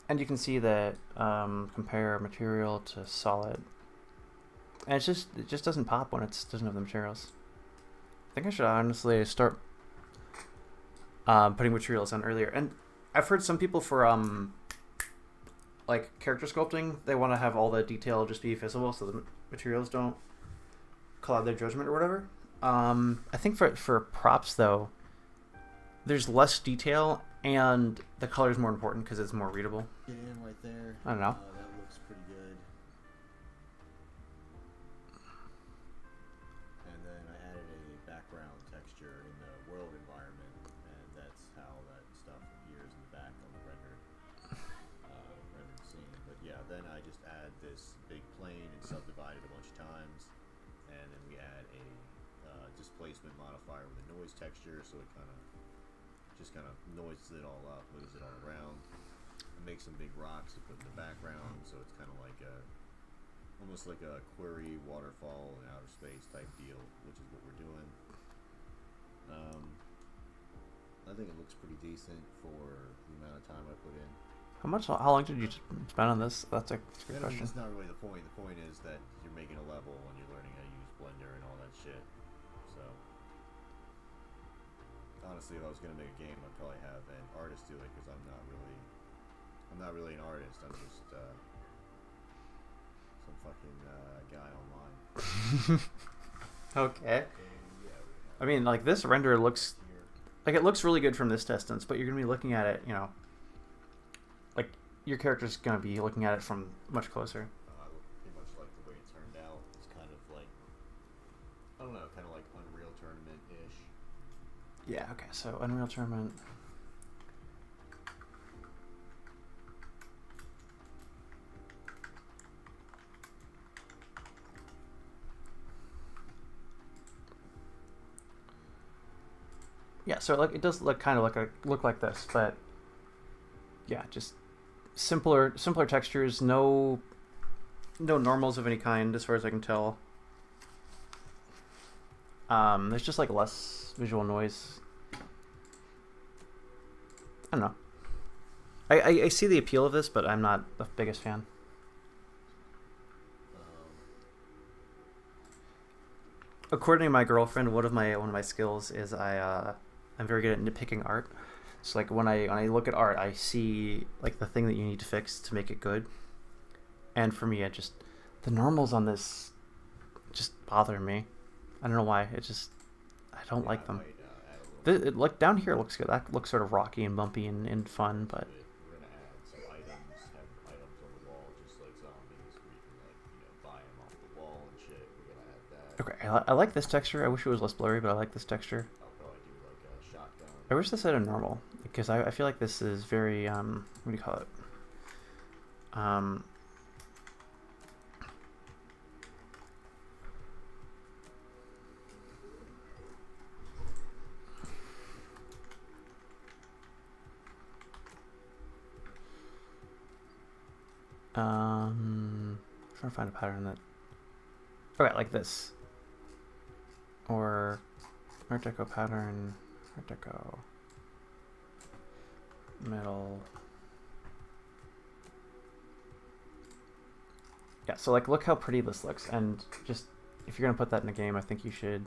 And you can see that compare material to solid. And it just doesn't pop when it doesn't have the materials. I think I should honestly start putting materials on earlier. And I've heard some people for like character sculpting, they want to have all the detail just be visible so the materials don't cloud their judgment or whatever. I think for props though, there's less detail and the color is more important because it's more readable. Get in right there. I don't know. That looks pretty good. And then I added a background texture in the world environment, and that's how that stuff appears in the back on the rendered scene. But yeah, then I just add this big plane and subdivide it a bunch of times, and then we add a displacement modifier with a noise texture, so it kind of noises it all up, moves it all around. I make some big rocks to put in the background, so it's kind of like almost like a query waterfall in outer space type deal, which is what we're doing. I think it looks pretty decent for the amount of time I put in. How long did you spend on this? That's a good question. That's not really the point. The point is that you're making a level and you're learning how to use Blender and all that shit. So honestly, if I was gonna make a game, I'd probably have an artist do it because I'm not really an artist. I'm just some fucking guy online. Okay. I mean, like this render looks like it looks really good from this distance, but you're gonna be looking at it, you know, like your character's gonna be looking at it from much closer. I pretty much like the way it turned out. It's kind of like, I don't know, kind of like Unreal Tournament-ish. Yeah, okay, so Unreal Tournament. Yeah, so like it does look kind of look like this, but yeah, just simpler textures, no normals of any kind as far as I can tell. There's just like less visual noise. I don't know. I see the appeal of this, but I'm not the biggest fan. According to my girlfriend, one of my skills is I'm very good at nitpicking art. So like when I look at art, I see like the thing that you need to fix to make it good. And for me, the normals on this just bother me. I don't know why. I don't like them. Like down here looks good. That looks sort of rocky and bumpy and fun, but. We're gonna add some items, have items on the wall, just like zombies, where you can buy them off the wall and shit. We're gonna add that. Okay, I like this texture. I wish it was less blurry, but I like this texture. I'll probably do like a shotgun. I wish this had a normal, because I feel like this is very what do you call it? Trying to find a pattern that. Okay, like this. Or Art Deco pattern, Art Deco, middle. Yeah, so like look how pretty this looks, and just if you're gonna put that in a game, I think you should.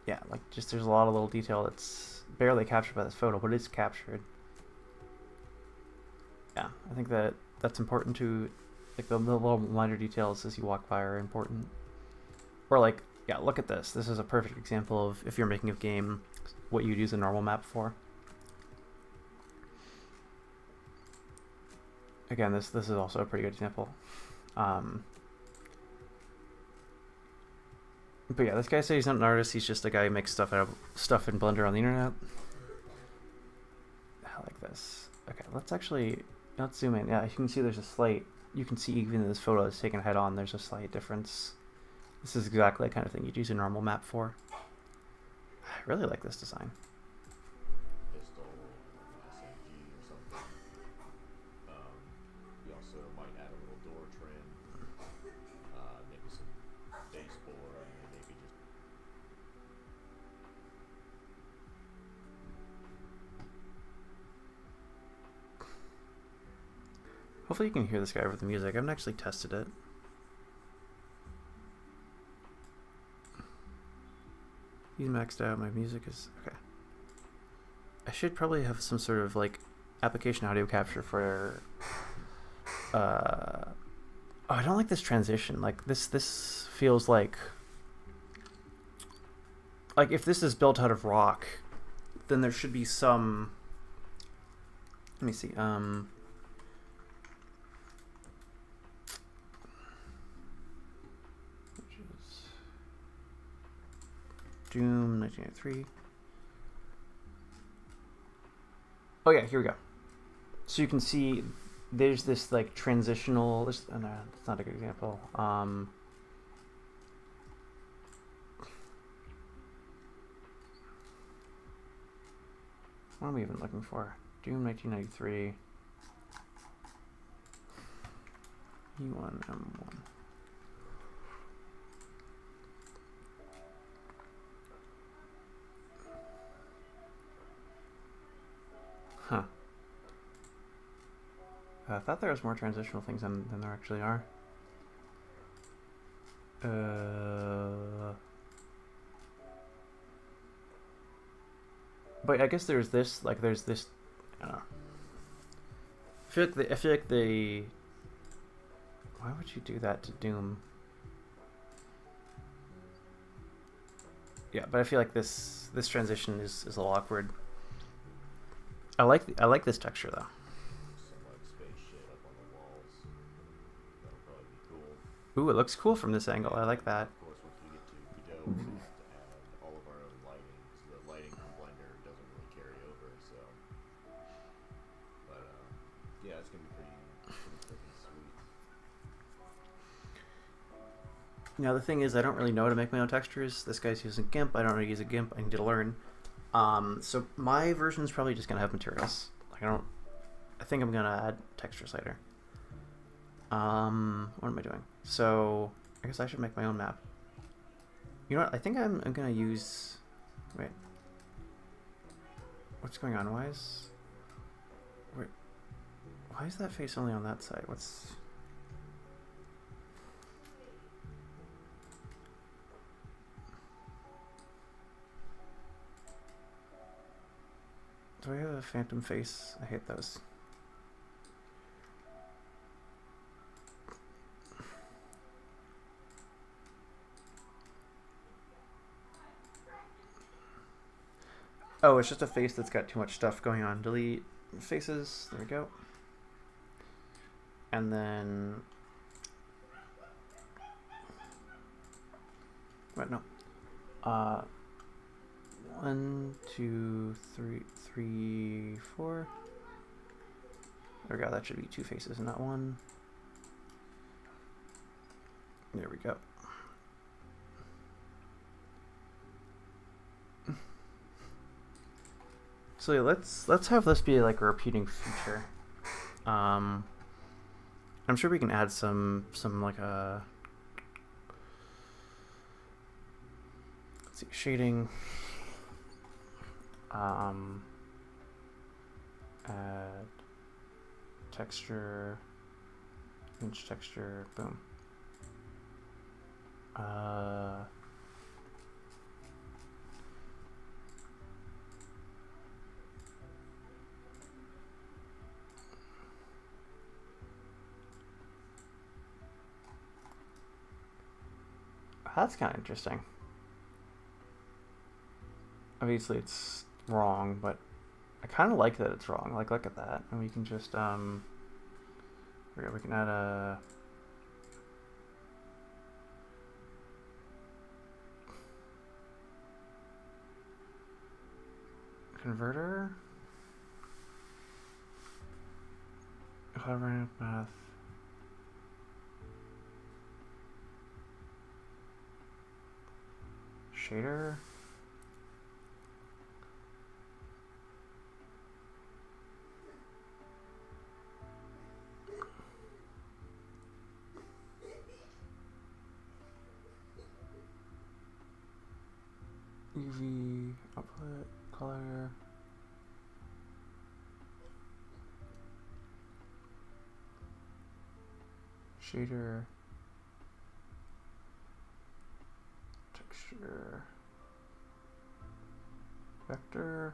Yeah, like just there's a lot of little detail that's barely captured by this photo, but it's captured. Yeah, I think that's important to, like the little minor details as you walk by are important. Or like, yeah, look at this. This is a perfect example of if you're making a game, what you'd use a normal map for. Again, this is also a pretty good example. But yeah, this guy says he's not an artist. He's just a guy who makes stuff out of stuff in Blender on the internet. I like this. Okay, let's zoom in. Yeah, you can see there's a slight. You can see even in this photo that's taken head on, there's a slight difference. This is exactly the kind of thing you'd use a normal map for. I really like this design. Pistol, SMG or something. We also might add a little door trim, maybe some baseboard, and maybe just. Hopefully you can hear this guy over the music. I haven't actually tested it. He's maxed out. My music is okay. should probably have some sort of like application audio capture for. Oh, I don't like this transition. Like this feels like if this is built out of rock, then there should be some. Let me see. Which is Doom 1983. Oh yeah, here we go. So you can see there's this like transitional. This, no, that's not a good example. What am we even looking for? Doom 1993. E1 M1. Huh. I thought there was more transitional things than there actually are. But I guess there's this, like, there's this. I don't know. I feel like they. Why would you do that to Doom? Yeah, but I feel like this transition is a little awkward. I like this texture though. Some like space shit up on the walls. That'll probably be cool. Ooh, it looks cool from this angle. I like that. Of course, once we get to Godot, we have to add all of our own lighting, because the lighting from Blender doesn't really carry over. So, but yeah, it's gonna be pretty freaking sweet. Now the thing is, I don't really know how to make my own textures. This guy's using GIMP. I don't know how to use a GIMP. I need to learn. So my version is probably just gonna have materials. Like I think I'm gonna add textures later. What am I doing? So I guess I should make my own map. You know what? I think I'm gonna use. Wait. What's going on? Why is that face only on that side? What's. Do I have a phantom face? I hate those. Oh, it's just a face that's got too much stuff going on. Delete faces. There we go. And then... Wait, no. 1, 2, 3, 4. There we go. That should be 2 faces and not 1. There we go. So yeah, let's have this be like a repeating feature. I'm sure we can add some like a. Let's see, shading. Add texture, inch texture, boom. That's kind of interesting. Obviously it's wrong, but I kind of like that it's wrong. Like, look at that. And we can just, we can add a... converter? Clever math. Shader? UV output, color. Shader. Texture. Vector.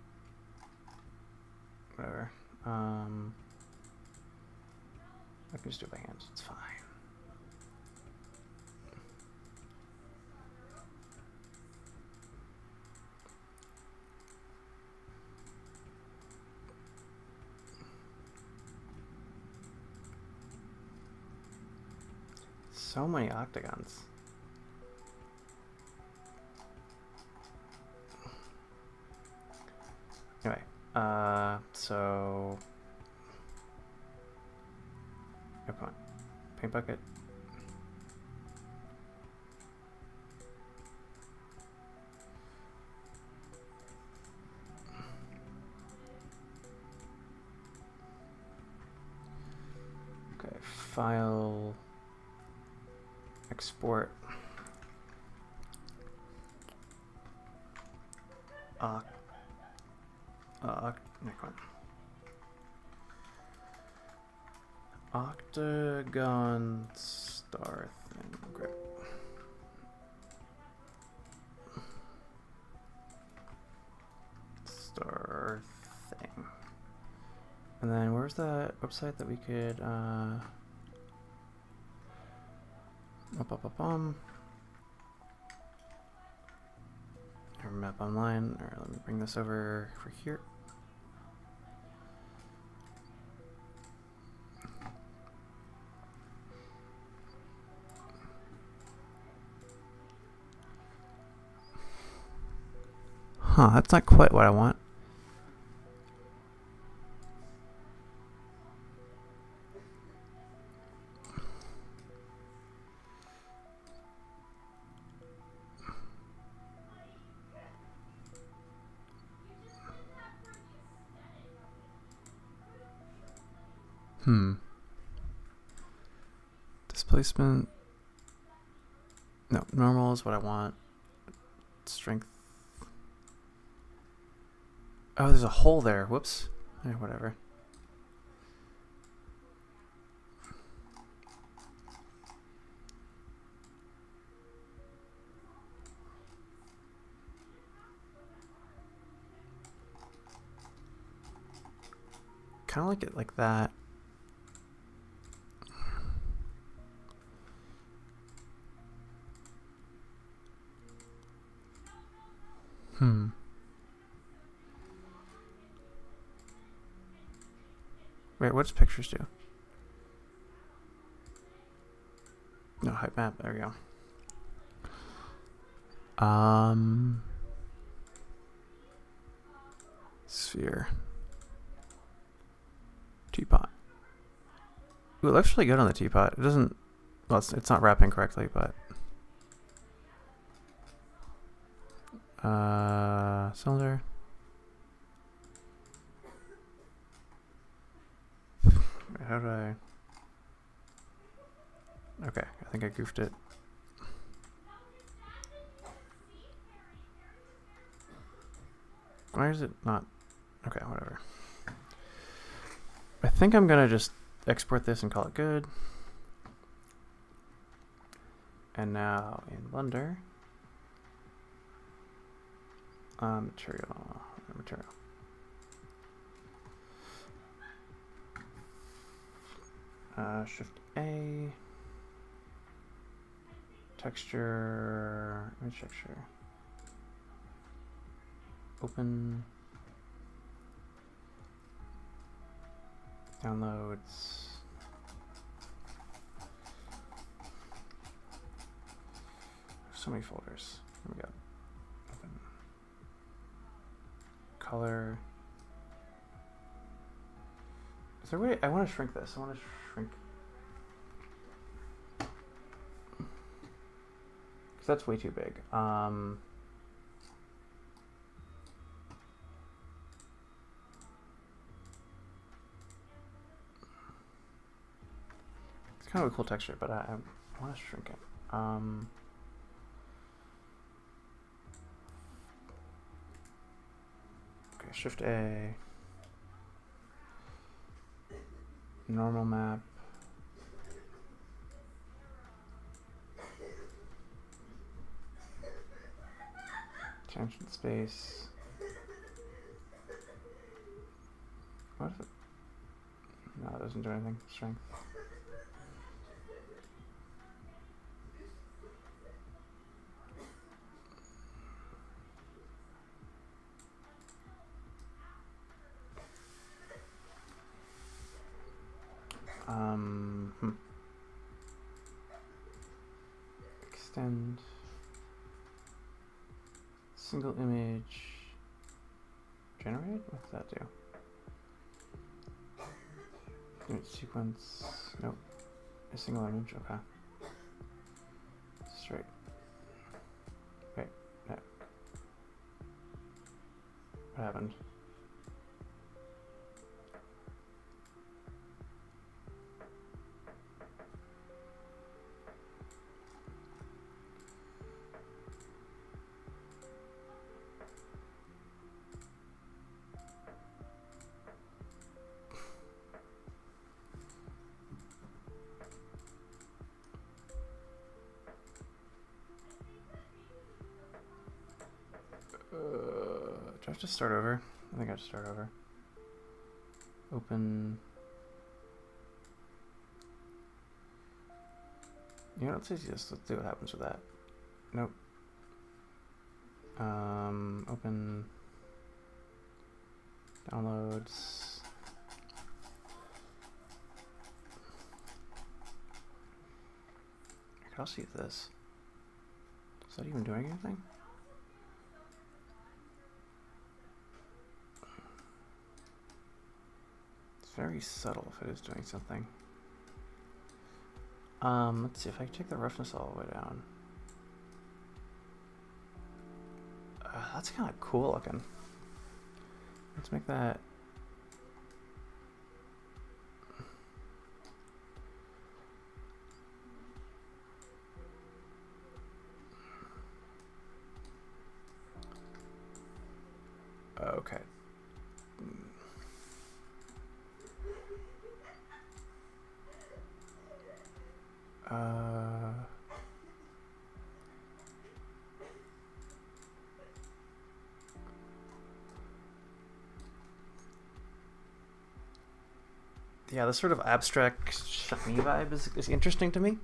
whatever. I can just do it by hand. It's fine. So many octagons. Anyway, so oh, come on, paint bucket. Okay, file, export. Next one. Octagon star thing. Great. Star thing. And then where's that website that we could or map online, or let me bring this over for here. Huh, that's not quite what I want. Displacement. No, normal is what I want. Strength. Oh, there's a hole there. Whoops. Whatever. Kind of like it like that. Wait, what does pictures do? No, height map. There we go. Sphere. Teapot. Ooh, it looks really good on the teapot. It doesn't... Well, it's not wrapping correctly, but... cylinder. Wait, how do I... Okay, I think I goofed it. Why is it not... Okay, whatever. I think I'm gonna just export this and call it good. And now in Blender, material. Shift A, texture, image texture, open, downloads, so many folders. Here we go. Open. Color. Is there a way? I want to shrink this. I want to shrink. Because that's way too big. It's kind of a cool texture, but I want to shrink it. Okay, Shift A. Normal map. Tangent space. doesn't do anything. Strength. Extend. Single image. Generate? What's that do? Image sequence. Nope. A single image. Okay. Straight. Wait. No. What happened? Do I have to start over? I think I have to start over. Open. You know, let's just let's see what happens with that. Nope. Open. Downloads. I can also use this. Is that even doing anything? Very subtle if it is doing something. Let's see if I can take the roughness all the way down. That's kind of cool looking. Let's make that. Okay. Yeah, this sort of abstract, shiny vibe is interesting to me.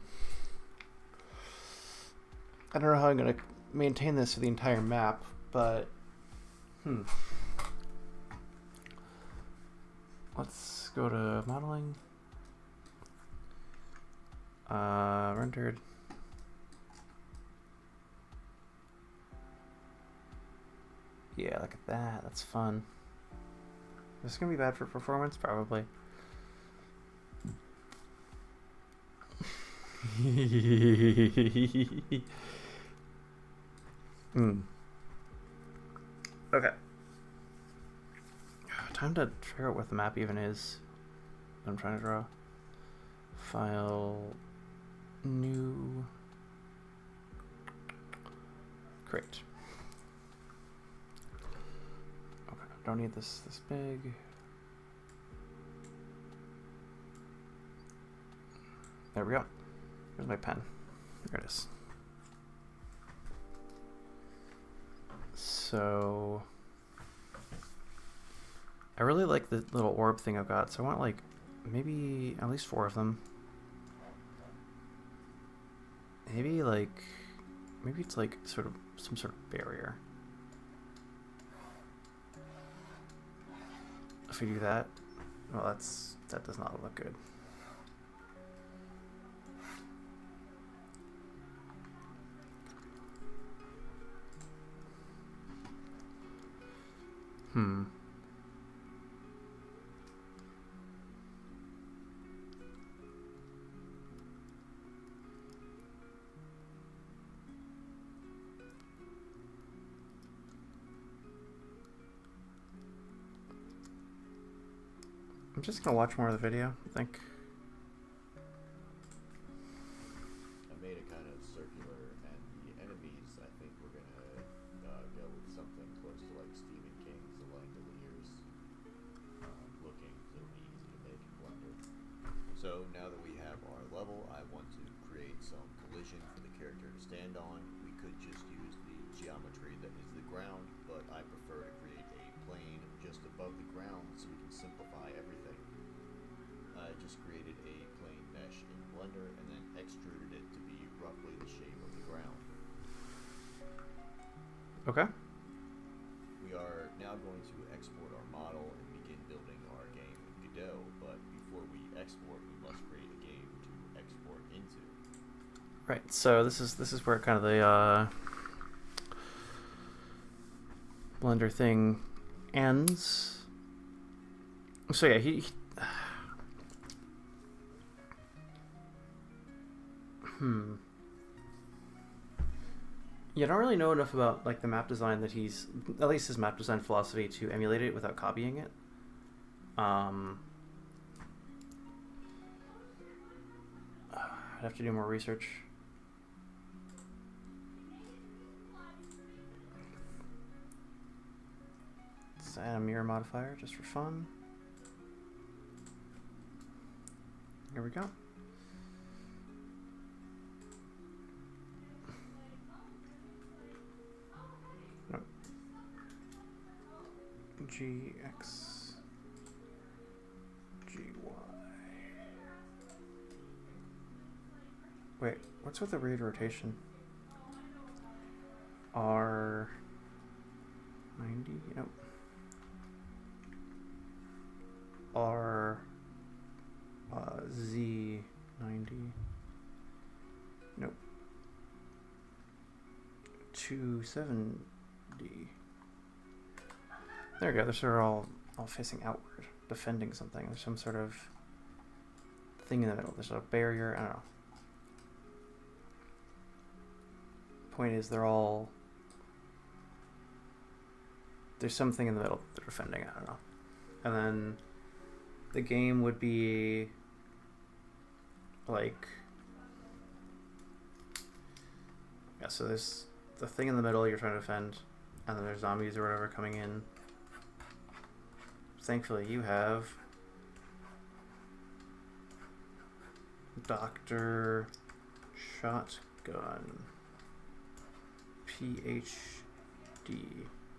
I don't know how I'm going to maintain this for the entire map, but... Let's go to modeling. Rendered. Yeah, look at that. That's fun. Is this going to be bad for performance? Probably. Okay. Time to figure out what the map even is that I'm trying to draw. File, new, create. Okay, don't need this big. There we go. Here's my pen. There it is. So I really like the little orb thing I've got, so I want like maybe at least 4 of them. Maybe it's like sort of some sort of barrier. If we do that, well, that does not look good. I'm just gonna watch more of the video, I think. I made it kind of circular, and the enemies, I think we're gonna go with something close to like Stephen King's The Langoliers looking, so it'll be easy to make in Blender. So now that we have our level, I want to create some collision for the character to stand on. We could just use the geometry that is the ground, but I prefer to create a plane just above the ground so we can simplify everything. I just created a plain mesh in Blender and then extruded it to be roughly the shape of the ground. Okay. We are now going to export our model and begin building our game in Godot, but before we export, we must create a game to export into. Right. So this is where kind of the Blender thing ends. So yeah, he Yeah, I don't really know enough about like the map design that he's, at least his map design philosophy, to emulate it without copying it. I'd have to do more research. Let's add a mirror modifier just for fun. Here we go. Nope. GX GY. Wait, what's with the read rotation? R90? Nope. R Z90. Nope. 270. There we go. Those are all facing outward, defending something. There's some sort of thing in the middle. There's a barrier. I don't know. Point is, they're all. There's something in the middle they're defending. I don't know. And then the game would be like. Yeah, so there's the thing in the middle you're trying to defend, and then there's zombies or whatever coming in. Thankfully, you have Dr. Shotgun. PhD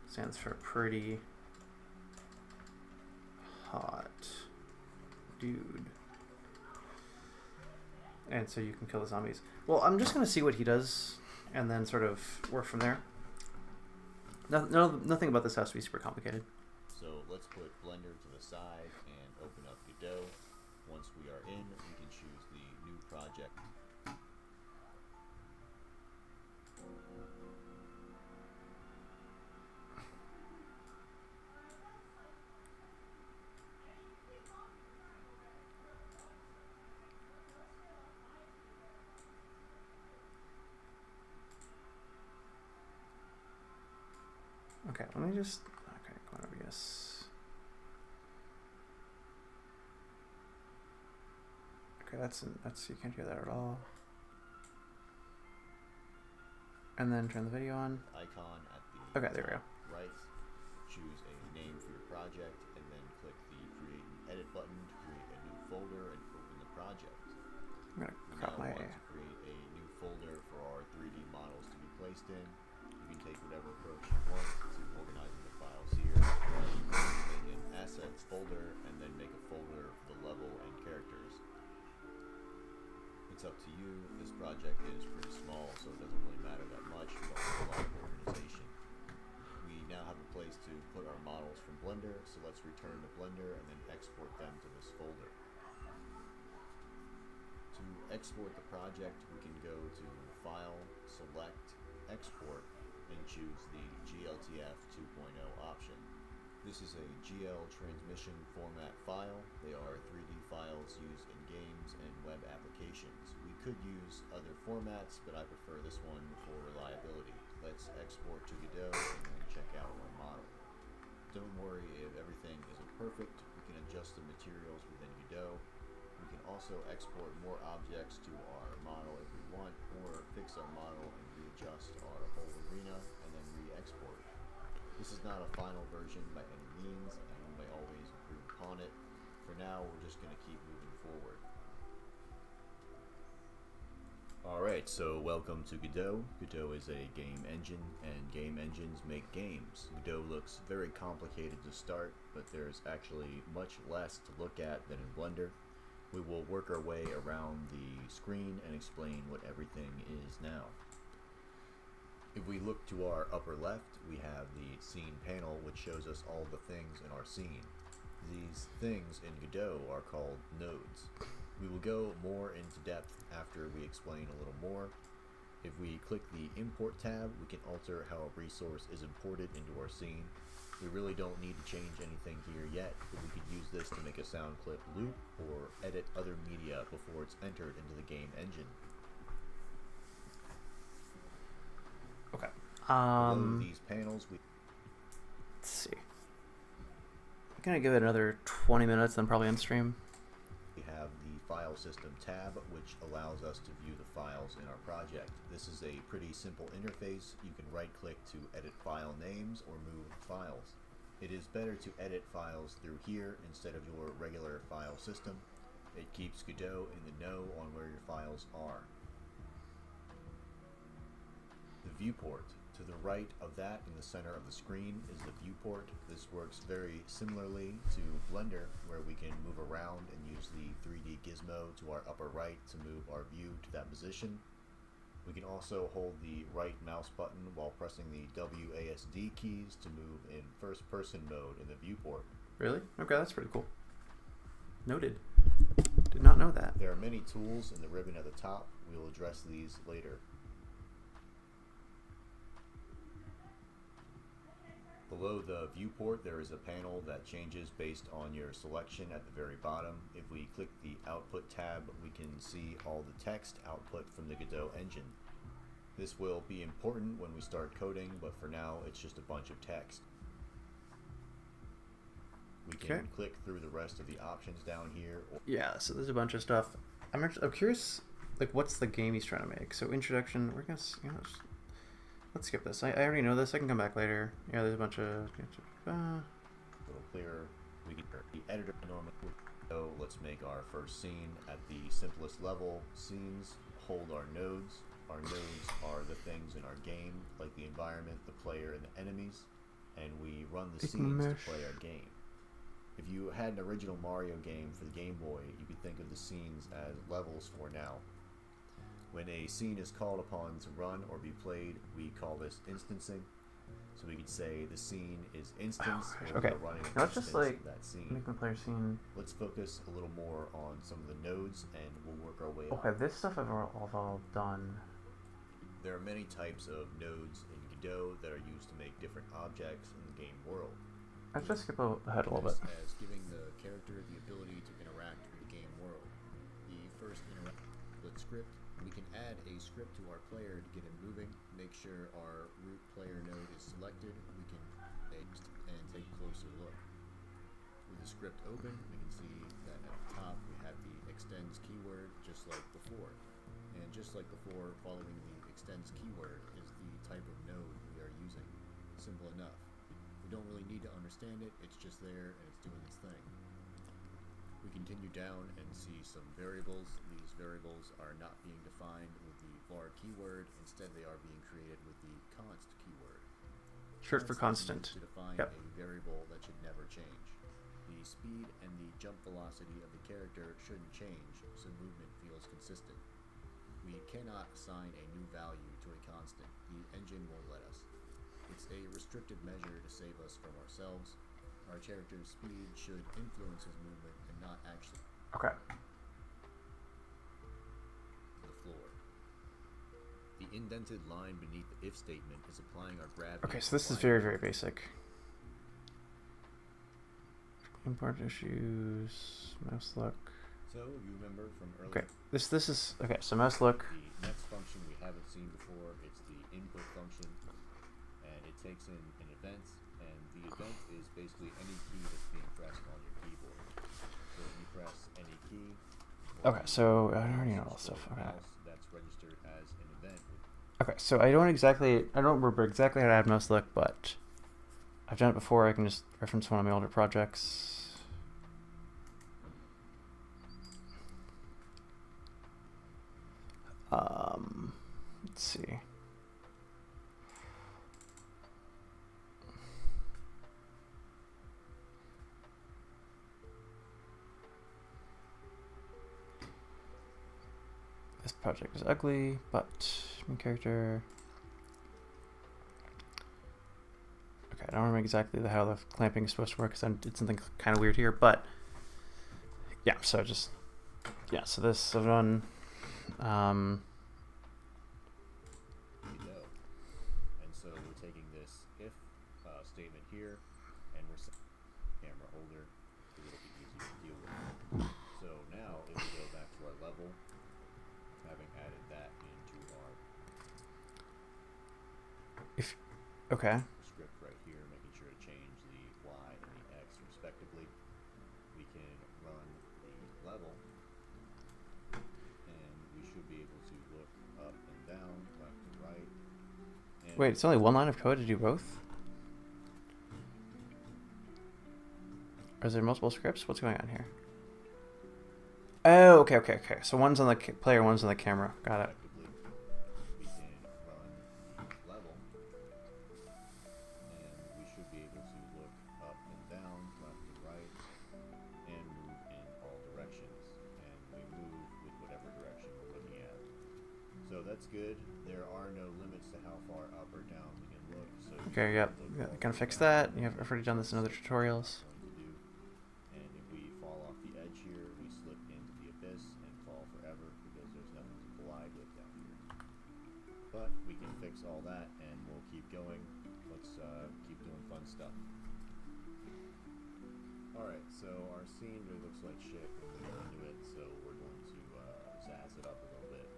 stands for pretty hot dude. And so you can kill the zombies. Well, I'm just going to see what he does and then sort of work from there. Nothing about this has to be super complicated. So let's put Blender to the side and open up Godot. Once we are in, we can choose the new project. Okay, let me just. Okay, go on OBS. Okay, that's you can't hear that at all. And then turn the video on. Icon at the Okay, there we go. Right. Choose a name for your project, and then click the Create and Edit button to create a new folder and open the project. I'm gonna crop my. Want to create a new folder for our 3D models to be placed in. You can take whatever approach you want to organizing the files here. Make an assets folder and then make a folder for the level and characters. It's up to you. This project is pretty small, so it doesn't really matter that much, but a lot of organization. We now have a place to put our models from Blender, so let's return to Blender and then export them to this folder. To export the project, we can go to File, select, Export, and choose the GLTF 2.0 option. This is a GL transmission format file. They are 3D files used in games and web applications. We could use other formats, but I prefer this one for reliability. Let's export to Godot and then check out our model. Don't worry if everything isn't perfect. We can adjust the materials within Godot. We can also export more objects to our model if we want, or fix our model and readjust our whole arena and then re-export. This is not a final version by any means, and we may always improve upon it. For now, we're just going to keep moving forward. Alright, so welcome to Godot. Godot is a game engine, and game engines make games. Godot looks very complicated to start, but there's actually much less to look at than in Blender. We will work our way around the screen and explain what everything is now. If we look to our upper left, we have the scene panel, which shows us all the things in our scene. These things in Godot are called nodes. We will go more into depth after we explain a little more. If we click the Import tab, we can alter how a resource is imported into our scene. We really don't need to change anything here yet, but we could use this to make a sound clip loop or edit other media before it's entered into the game engine. Okay. Below these panels, Let's see. I'm gonna give it another 20 minutes, then probably end stream. we have the File System tab, which allows us to view the files in our project. This is a pretty simple interface. You can right-click to edit file names or move files. It is better to edit files through here instead of your regular file system. It keeps Godot in the know on where your files are. The viewport. To the right of that, in the center of the screen, is the viewport. This works very similarly to Blender, where we can move around and use the 3D gizmo to our upper right to move our view to that position. We can also hold the right mouse button while pressing the WASD keys to move in first-person mode in the viewport. Really? Okay, that's pretty cool. Noted. Did not know that. There are many tools in the ribbon at the top. We will address these later. Below the viewport, there is a panel that changes based on your selection at the very bottom. If we click the Output tab, we can see all the text output from the Godot engine. This will be important when we start coding, but for now, it's just a bunch of text. We can click through the rest of the options down here. Yeah, so there's a bunch of stuff. I'm curious, like, what's the game he's trying to make? So introduction, we're gonna, let's skip this. I already know this. I can come back later. Yeah, there's a bunch of... A little clearer. We can the editor normally. So let's make our first scene at the simplest level. Scenes hold our nodes. Our nodes are the things in our game, like the environment, the player, and the enemies. And we run the scenes to play our game. If you had an original Mario game for the Game Boy, you could think of the scenes as levels for now. When a scene is called upon to run or be played, we call this instancing. So we could say the scene is instance, or we're running an let's just like that scene. Make the player scene. Let's focus a little more on some of the nodes, and we'll work our way up. Okay, this stuff I've all done. There are many types of nodes in Godot that are used to make different objects in the game world. Let's just skip ahead a little bit. As giving the character the ability to interact with the game world. The first split script. We can add a script to our player to get him moving, make sure our root player node is selected. We can next and take a closer look. With the script open, we can see that at the top we have the extends keyword just like before. And just like before, following the extends keyword is the type of node we are using. Simple enough. We don't really need to understand it, it's just there and it's doing its thing. We continue down and see some variables. These variables are not being defined with the var keyword. Instead, they are being created with the const keyword. Short for constant. To define a variable that should never change. The speed and the jump velocity of the character shouldn't change, so movement feels consistent. We cannot assign a new value to a constant. The engine won't let us. It's a restricted measure to save us from ourselves. Our character's speed should influence his movement and not actually Okay. the floor. The indented line beneath the if statement is applying our gravity. Okay, so this is very, very basic. Import issues, mouse look. So you remember from earlier. Okay, this is okay. So mouse look. The next function we haven't seen before. It's the input function, and it takes in an event. And the event is basically any key that's being pressed on your keyboard. So if you press any key. Okay, so I already know all this stuff. Okay. That's registered as an event. Okay, so I don't remember exactly how to add mouse look, but I've done it before. I can just reference one of my older projects. Let's see. This project is ugly, but main character. Okay, I don't remember exactly how the clamping is supposed to work because it's something kind of weird here, but yeah. So just so this I've done. And so we're taking this if statement here, and we're setting camera holder to make it easy to deal with. So now if we go back to our level, having added that into our Okay. script right here, making sure to change the Y and the X respectively, we can run the level, and we should be able to look up and down, left and right. And Wait, it's only one line of code to do both? Or is there multiple scripts? What's going on here? Oh, okay. So one's on the player, one's on the camera. Got it. we can run the level, and we should be able to look up and down, left and right, and move in all directions. And we move with whatever direction we're looking at. So that's good. There are no limits to how far up or down we can look. So Okay, yep. Gonna fix that. I've already done this in other tutorials. And if we fall off the edge here, we slip into the abyss and fall forever because there's nothing to collide with down here. But we can fix all that and we'll keep going. Let's keep doing fun stuff. Alright, so our scene really looks like shit when we go into it, so we're going to zazz it up a little bit.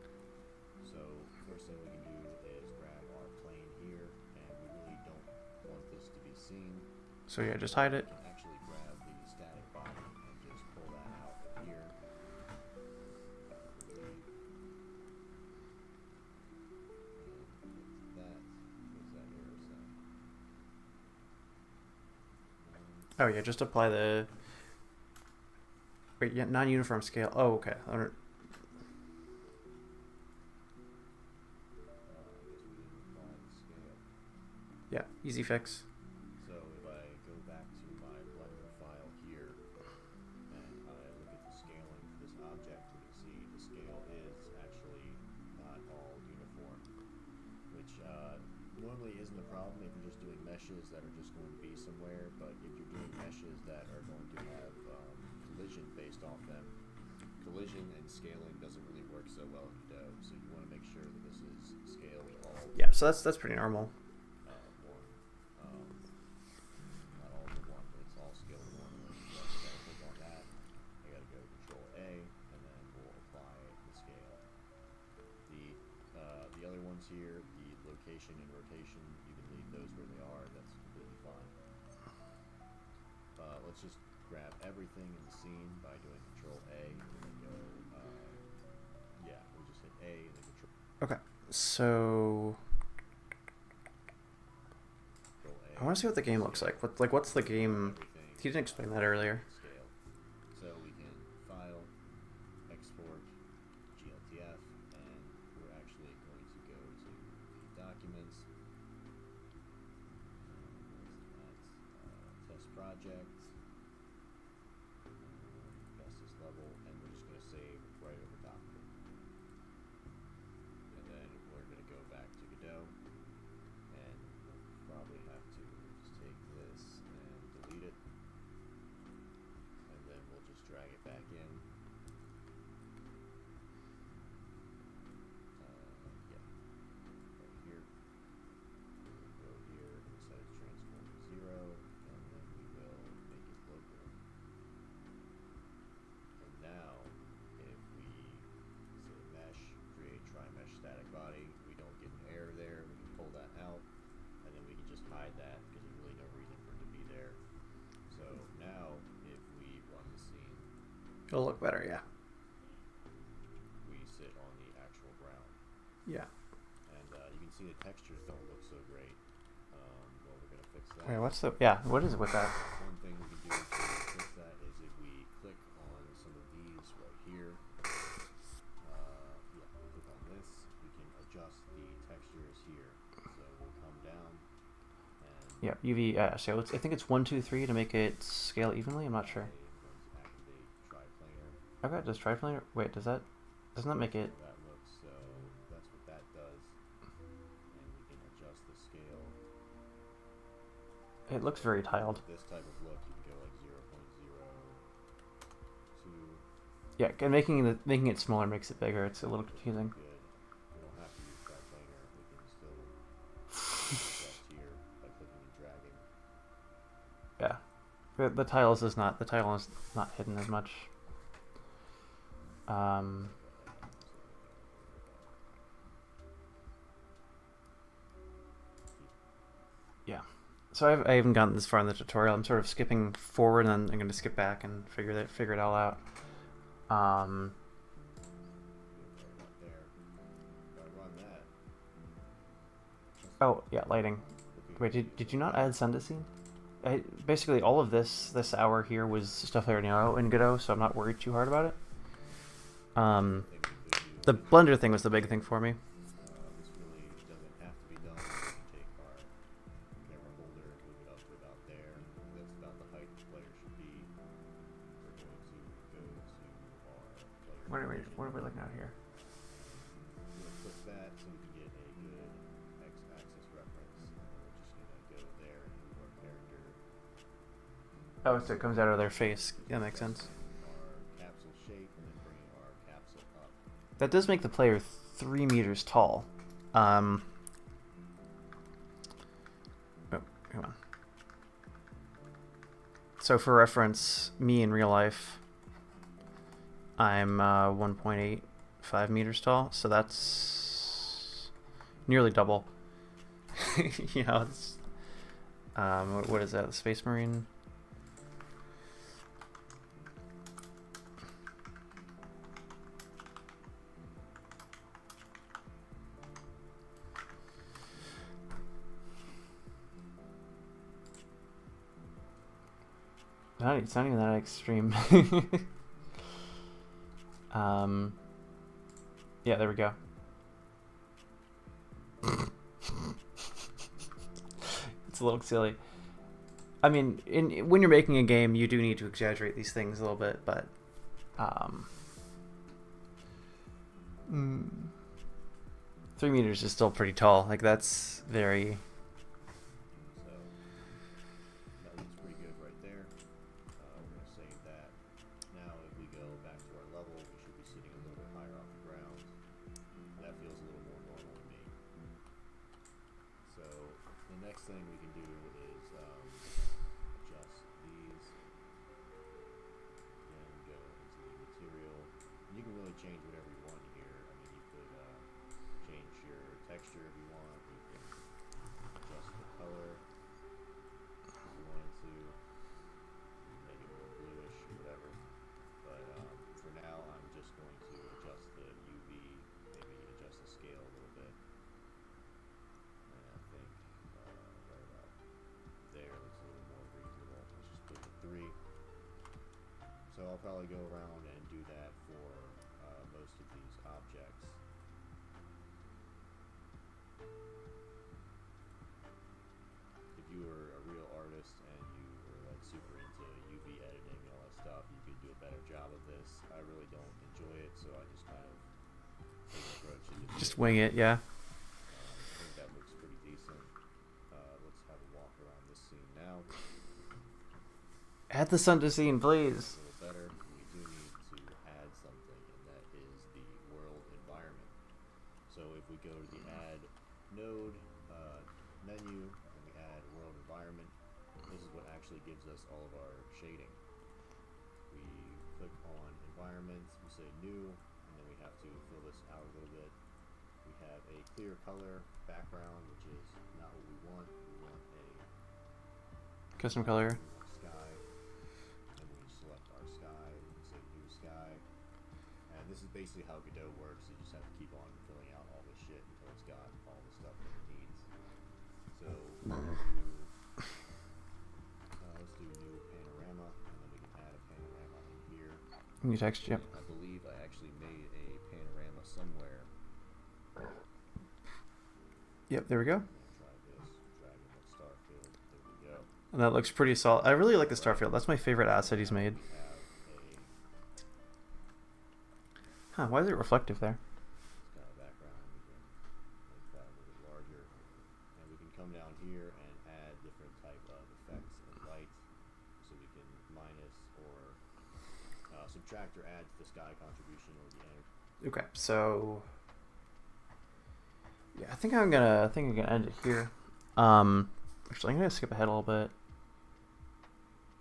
So first thing we can do is grab our plane here, and we really don't want this to be seen. So yeah, just hide it. We can actually grab the static body and just pull that out of here. And that was that error sign. Oh yeah, just apply the. Wait, yeah, non-uniform scale. Oh, okay. I guess we didn't apply the scale. Yeah, easy fix. So if I go back to my Blender file here and I look at the scaling for this object, we can see the scale is actually not all uniform, which normally isn't a problem if you're just doing meshes that are just going to be somewhere, but if you're doing meshes that are going to have collision based off them, collision and scaling doesn't really work so well in Godot, so you want to make sure that this is scaled all. Yeah, so that's pretty normal. Not all to one, but it's all scaled to one. So I gotta click on that. I gotta go Control A, and then we'll apply the scale. The other ones here, the location and rotation, you can leave those where they are. That's completely fine. Let's just grab everything in the scene by doing Control A, and then go. We'll just hit A and then Control. Okay, so I want to see what the game looks like. What's the game? He didn't explain that earlier. Scale. So we can file, export, GLTF, and we're actually going to go to the documents. Test project, fastest level, and we're just going to save right over top of it. And then we're going to go back to Godot, and we'll probably have to just take this and delete it, and then we'll just drag it back in. Right here. We'll go here and set its transform to 0, and then we will make it local. And now, if we say mesh, create try-mesh static body, we don't get an error there, we can pull that out, and then we can just hide that because there's really no reason for it to be there. So now, if we run the scene, It'll look better, yeah. we sit on the actual ground. Yeah. And you can see the textures don't look so great. Well, we're going to fix that. Wait, what is it with that? One thing we can do to fix that is if we click on some of these right here. We click on this, we can adjust the textures here. So we'll come down and Yeah, UV. So I think it's 1, 2, 3 to make it scale evenly. I'm not sure. I'm going to activate triplanar. Okay, does triplanar? Wait, doesn't that make it? That looks It looks very tiled. This type of look, you can go like 0.02. Yeah, and making it smaller makes it bigger. It's a little confusing. Good. We don't have to use that planer. We can still adjust here by clicking and dragging. Yeah, the tile is not hidden as much. Yeah. So I haven't gotten this far in the tutorial. I'm sort of skipping forward, and then I'm going to skip back and figure it all out. Oh yeah, lighting. Wait, did you not add sun to scene? Basically, all of this hour here was stuff I already know in Godot, so I'm not worried too hard about it. The blender thing was the big thing for me. This really doesn't have to be done. We can take our camera holder, move it up to about there. That's about the height the player should be. We're going to go to our player. What are we looking at here? We're going to click that so we can get a good x-axis reference. And then we're just going to go there and move our character. Oh, so it comes out of their face. That makes sense. Our capsule shape and then bringing our capsule up. That does make the player 3 meters tall. Oh, come on. So for reference, me in real life, I'm 1.85 meters tall, so that's nearly double. You know, it's, what is that? The Space Marine? It's not even that extreme. Yeah, there we go. It's a little silly. I mean, when you're making a game, you do need to exaggerate these things a little bit, but 3 meters is still pretty tall. Like, that's very... So that looks pretty good right there. We're going to save that. Now if we go back to our level, we should be sitting a little bit higher off the ground. That feels a little more normal to me. So the next thing we can do is adjust these. Then go into the material. And you can really change whatever you want here. I mean, you could change your texture if you want. You can adjust the color if you wanted to. Make it more bluish or whatever. But for now, I'm just going to adjust the UV, maybe adjust the scale a little bit. And I think right about there looks a little more reasonable. Let's just put it at 3. So I'll probably go around and do that for most of these objects. If you were a real artist and you were like super into UV editing and all that stuff, you could do a better job of this. I really don't enjoy it, so I just kind of take an approach and Just wing it, yeah. I think that looks pretty decent. Let's have a walk around this scene now. Add the sun to scene, please. A little better. We do need to add something, and that is the world environment. So if we go to the add node menu and we add world environment, this is what actually gives us all of our shading. We click on environment, we say new, and then we have to fill this out a little bit. We have a clear color background, which is not what we want. We want a Custom color. sky. And we select our sky, we can say new sky. And this is basically how Godot works. You just have to keep on filling out all this shit until it's got all the stuff that it needs. So let's do new panorama, and then we can add a panorama in here. New text, yep. I believe I actually made a panorama somewhere. Yep, there we go. Try this, drag in that star field. There we go. And that looks pretty solid. I really like the starfield. That's my favorite asset he's made. We have a Huh, why is it reflective there? kind of background. We can make that a little bit larger, and we can come down here and add different type of can minus or subtract or add to the sky contribution or the energy. Okay, so yeah, I think I'm gonna end it here. Actually, I'm gonna skip ahead a little bit.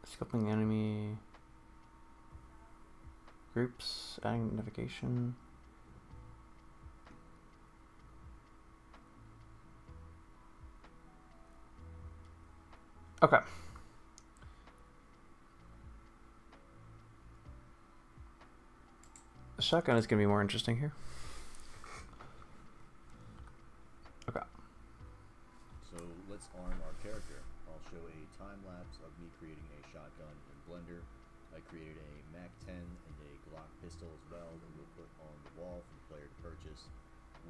Scoping enemy groups, adding navigation. Okay. The shotgun is going to be more interesting here. Okay. So let's arm our character. I'll show a time lapse of me creating a shotgun in Blender. I created a Mac 10 and a Glock pistol as well that we'll put on the wall for the player to purchase.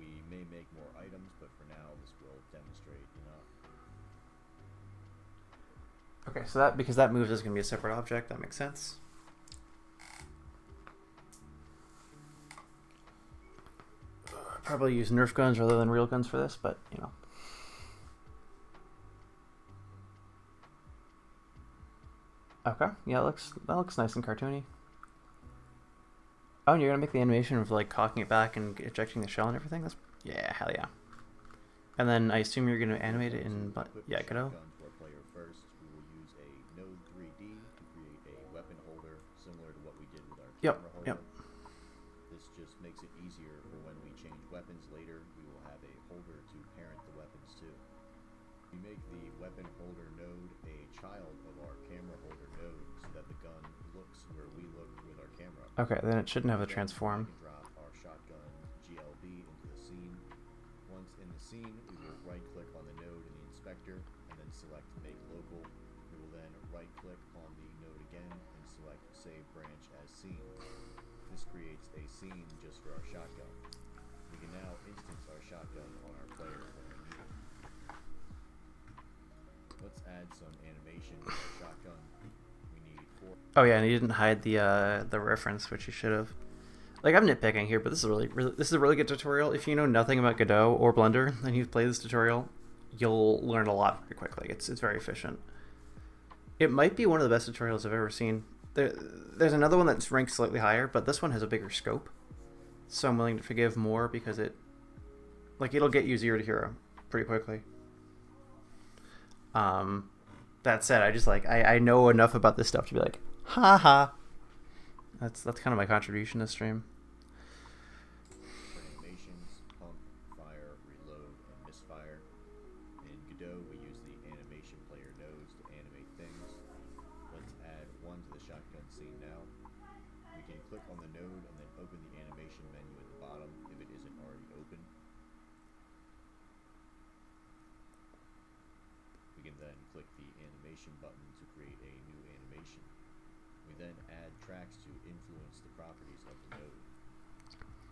We may make more items, but for now this will demonstrate enough. Okay, so that, because that moves is going to be a separate object, that makes sense. Probably use Nerf guns rather than real guns for this, but you know. Okay, yeah, that looks nice and cartoony. Oh, and you're gonna make the animation of like cocking it back and ejecting the shell and everything. That's, yeah, hell yeah. And then I assume you're gonna animate it in, yeah, Godot. First, we will use a Node 3D to create a weapon holder similar to what we did with our Yep, camera holder. yep. This just makes it easier for when we change weapons later. We will have a holder to parent the weapons to. We make the weapon holder node a child of our camera holder node so that the gun looks where we look with our camera. Okay, then it shouldn't have a transform. We can drop our shotgun GLB into the scene. Once in the scene, we will right-click on the node in the inspector and then select Make Local. We will then right-click on the node again and select Save Branch as Scene. This creates a scene just for our shotgun. We can now instance our shotgun on our player when we need it. Let's add some animation to our shotgun. We need 4. Oh yeah, and he didn't hide the reference, which he should have. Like, I'm nitpicking here, but this is this is a really good tutorial. If you know nothing about Godot or Blender and you play this tutorial, you'll learn a lot very quickly. It's very efficient. It might be one of the best tutorials I've ever seen. There's another one that's ranked slightly higher, but this one has a bigger scope. So I'm willing to forgive more because it'll get you 0 to hero pretty quickly. That said, I know enough about this stuff to be like, haha. That's kind of my contribution to stream. For animations, pump, fire, reload, and misfire. In Godot, we use the animation player nodes to animate things. Let's add one to the shotgun scene now. We can click on the node and then open the animation menu at the bottom if it isn't already open. We can then click the animation button to create a new animation. We then add tracks to influence the properties of the node.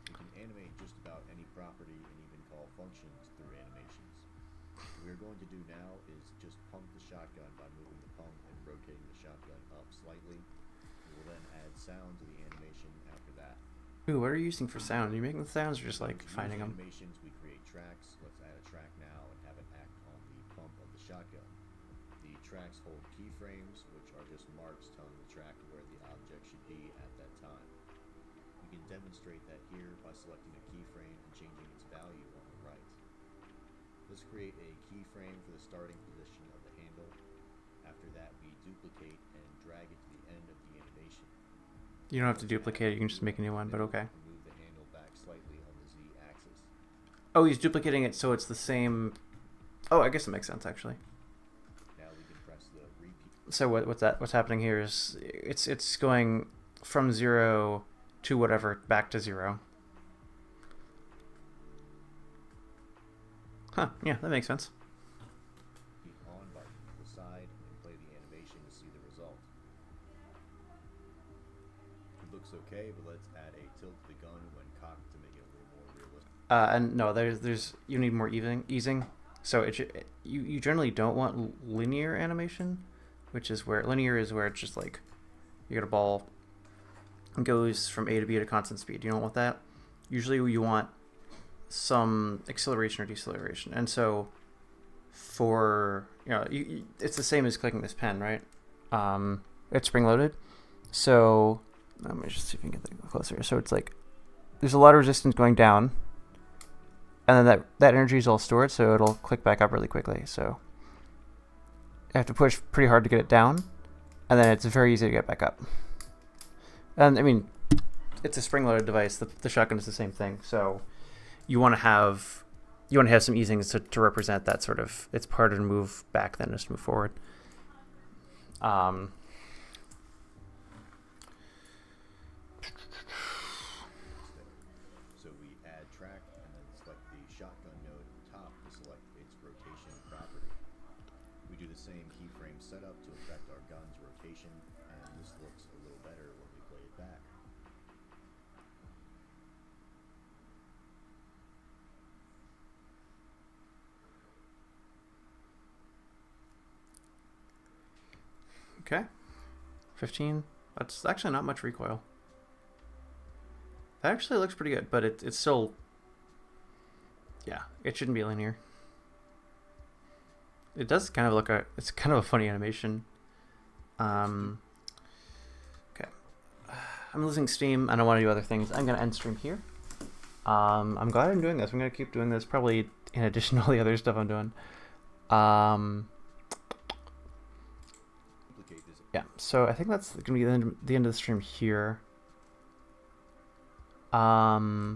We can animate just about any property and even call functions through animations. What we're going to do now is just pump the shotgun by moving the pump and rotating the shotgun up slightly. We will then add sound to the animation after that. Ooh, what are you using for sound? Are you making the sounds or just like finding them? Animations, we create tracks. Let's add a track now and have it act on the pump of the shotgun. The tracks hold keyframes, which are just marks telling the track where the object should be at that time. We can demonstrate that here by selecting a keyframe and changing its value on the right. Let's create a keyframe for the starting position of the handle. After that, we duplicate and drag it to the end of the animation. You don't have to duplicate it, you can just make a new one, but okay. Move the handle back slightly on the Z-axis. Oh, he's duplicating it so it's the same. Oh, I guess it makes sense actually. Now we can press the repeat. So what's happening here is it's going from 0 to whatever back to 0. Huh, yeah, that makes sense. The on button to the side and play the animation to see the result. It looks okay, but let's add a tilt to the gun when cocked to make it a little more realistic. And no, there's you need more easing. So you generally don't want linear animation, which is where linear is where it's just like you get a ball and goes from A to B at a constant speed. You don't want that. Usually you want some acceleration or deceleration. And so for it's the same as clicking this pen, right? It's spring loaded. So let me just see if we can get that closer. So it's like there's a lot of resistance going down, and then that energy is all stored, so it'll click back up really quickly. So I have to push pretty hard to get it down, and then it's very easy to get back up. And I mean, it's a spring-loaded device. The shotgun is the same thing. So you want to have some easings to represent that sort of. It's harder to move back than just move forward. So we add track and then select the shotgun node at the top to select its rotation property. We do the same keyframe setup to affect our gun's rotation, and this looks a little better when we play it back. Okay, 15. That's actually not much recoil. That actually looks pretty good, but it's still, yeah, it shouldn't be linear. It does kind of look it's kind of a funny animation. Okay, I'm losing steam. I don't want to do other things. I'm gonna end stream here. I'm glad I'm doing this. I'm gonna keep doing this probably in addition to all the other stuff I'm doing. Yeah, so I think that's gonna be the end of the stream here. I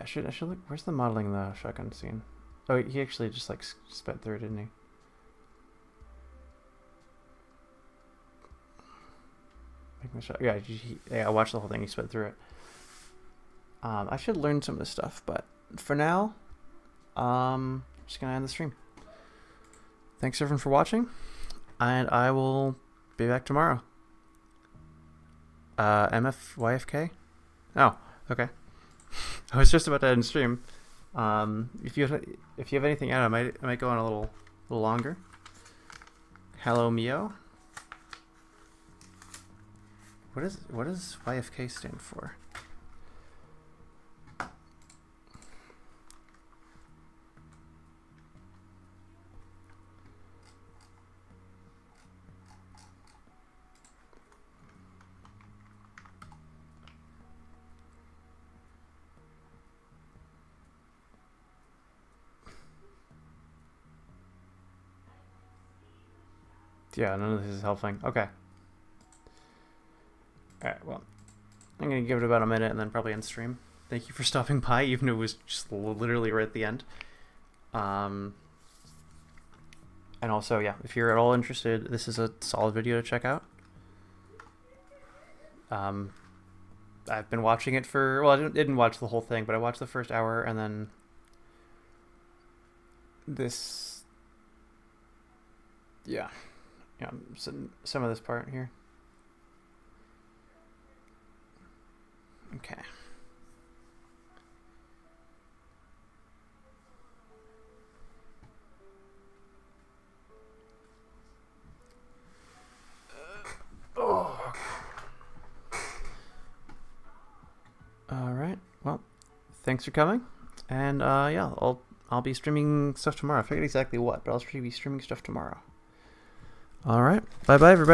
should look. Where's the modeling in the shotgun scene? Oh, he actually just like sped through it, didn't he? Yeah, I watched the whole thing. He sped through it. I should learn some of this stuff, but for now, just gonna end the stream. Thanks everyone for watching, and I will be back tomorrow. YFK? Oh, okay. I was just about to end stream. If you have anything out, I might go on a little longer. Hello, Mio. What does YFK stand for? Yeah, none of this is helping. Okay. Alright, well, I'm going to give it about a minute and then probably end stream. Thank you for stopping by, even though it was just literally right at the end. And also, yeah, if you're at all interested, this is a solid video to check out. I've been watching it for, well, I didn't watch the whole thing, but I watched the first hour, and then this, yeah, some of this part here. Okay. Oh. All right. Well, thanks for coming, and yeah, I'll be streaming stuff tomorrow. I forget exactly what, but I'll be streaming stuff tomorrow. All right. Bye bye, everybody.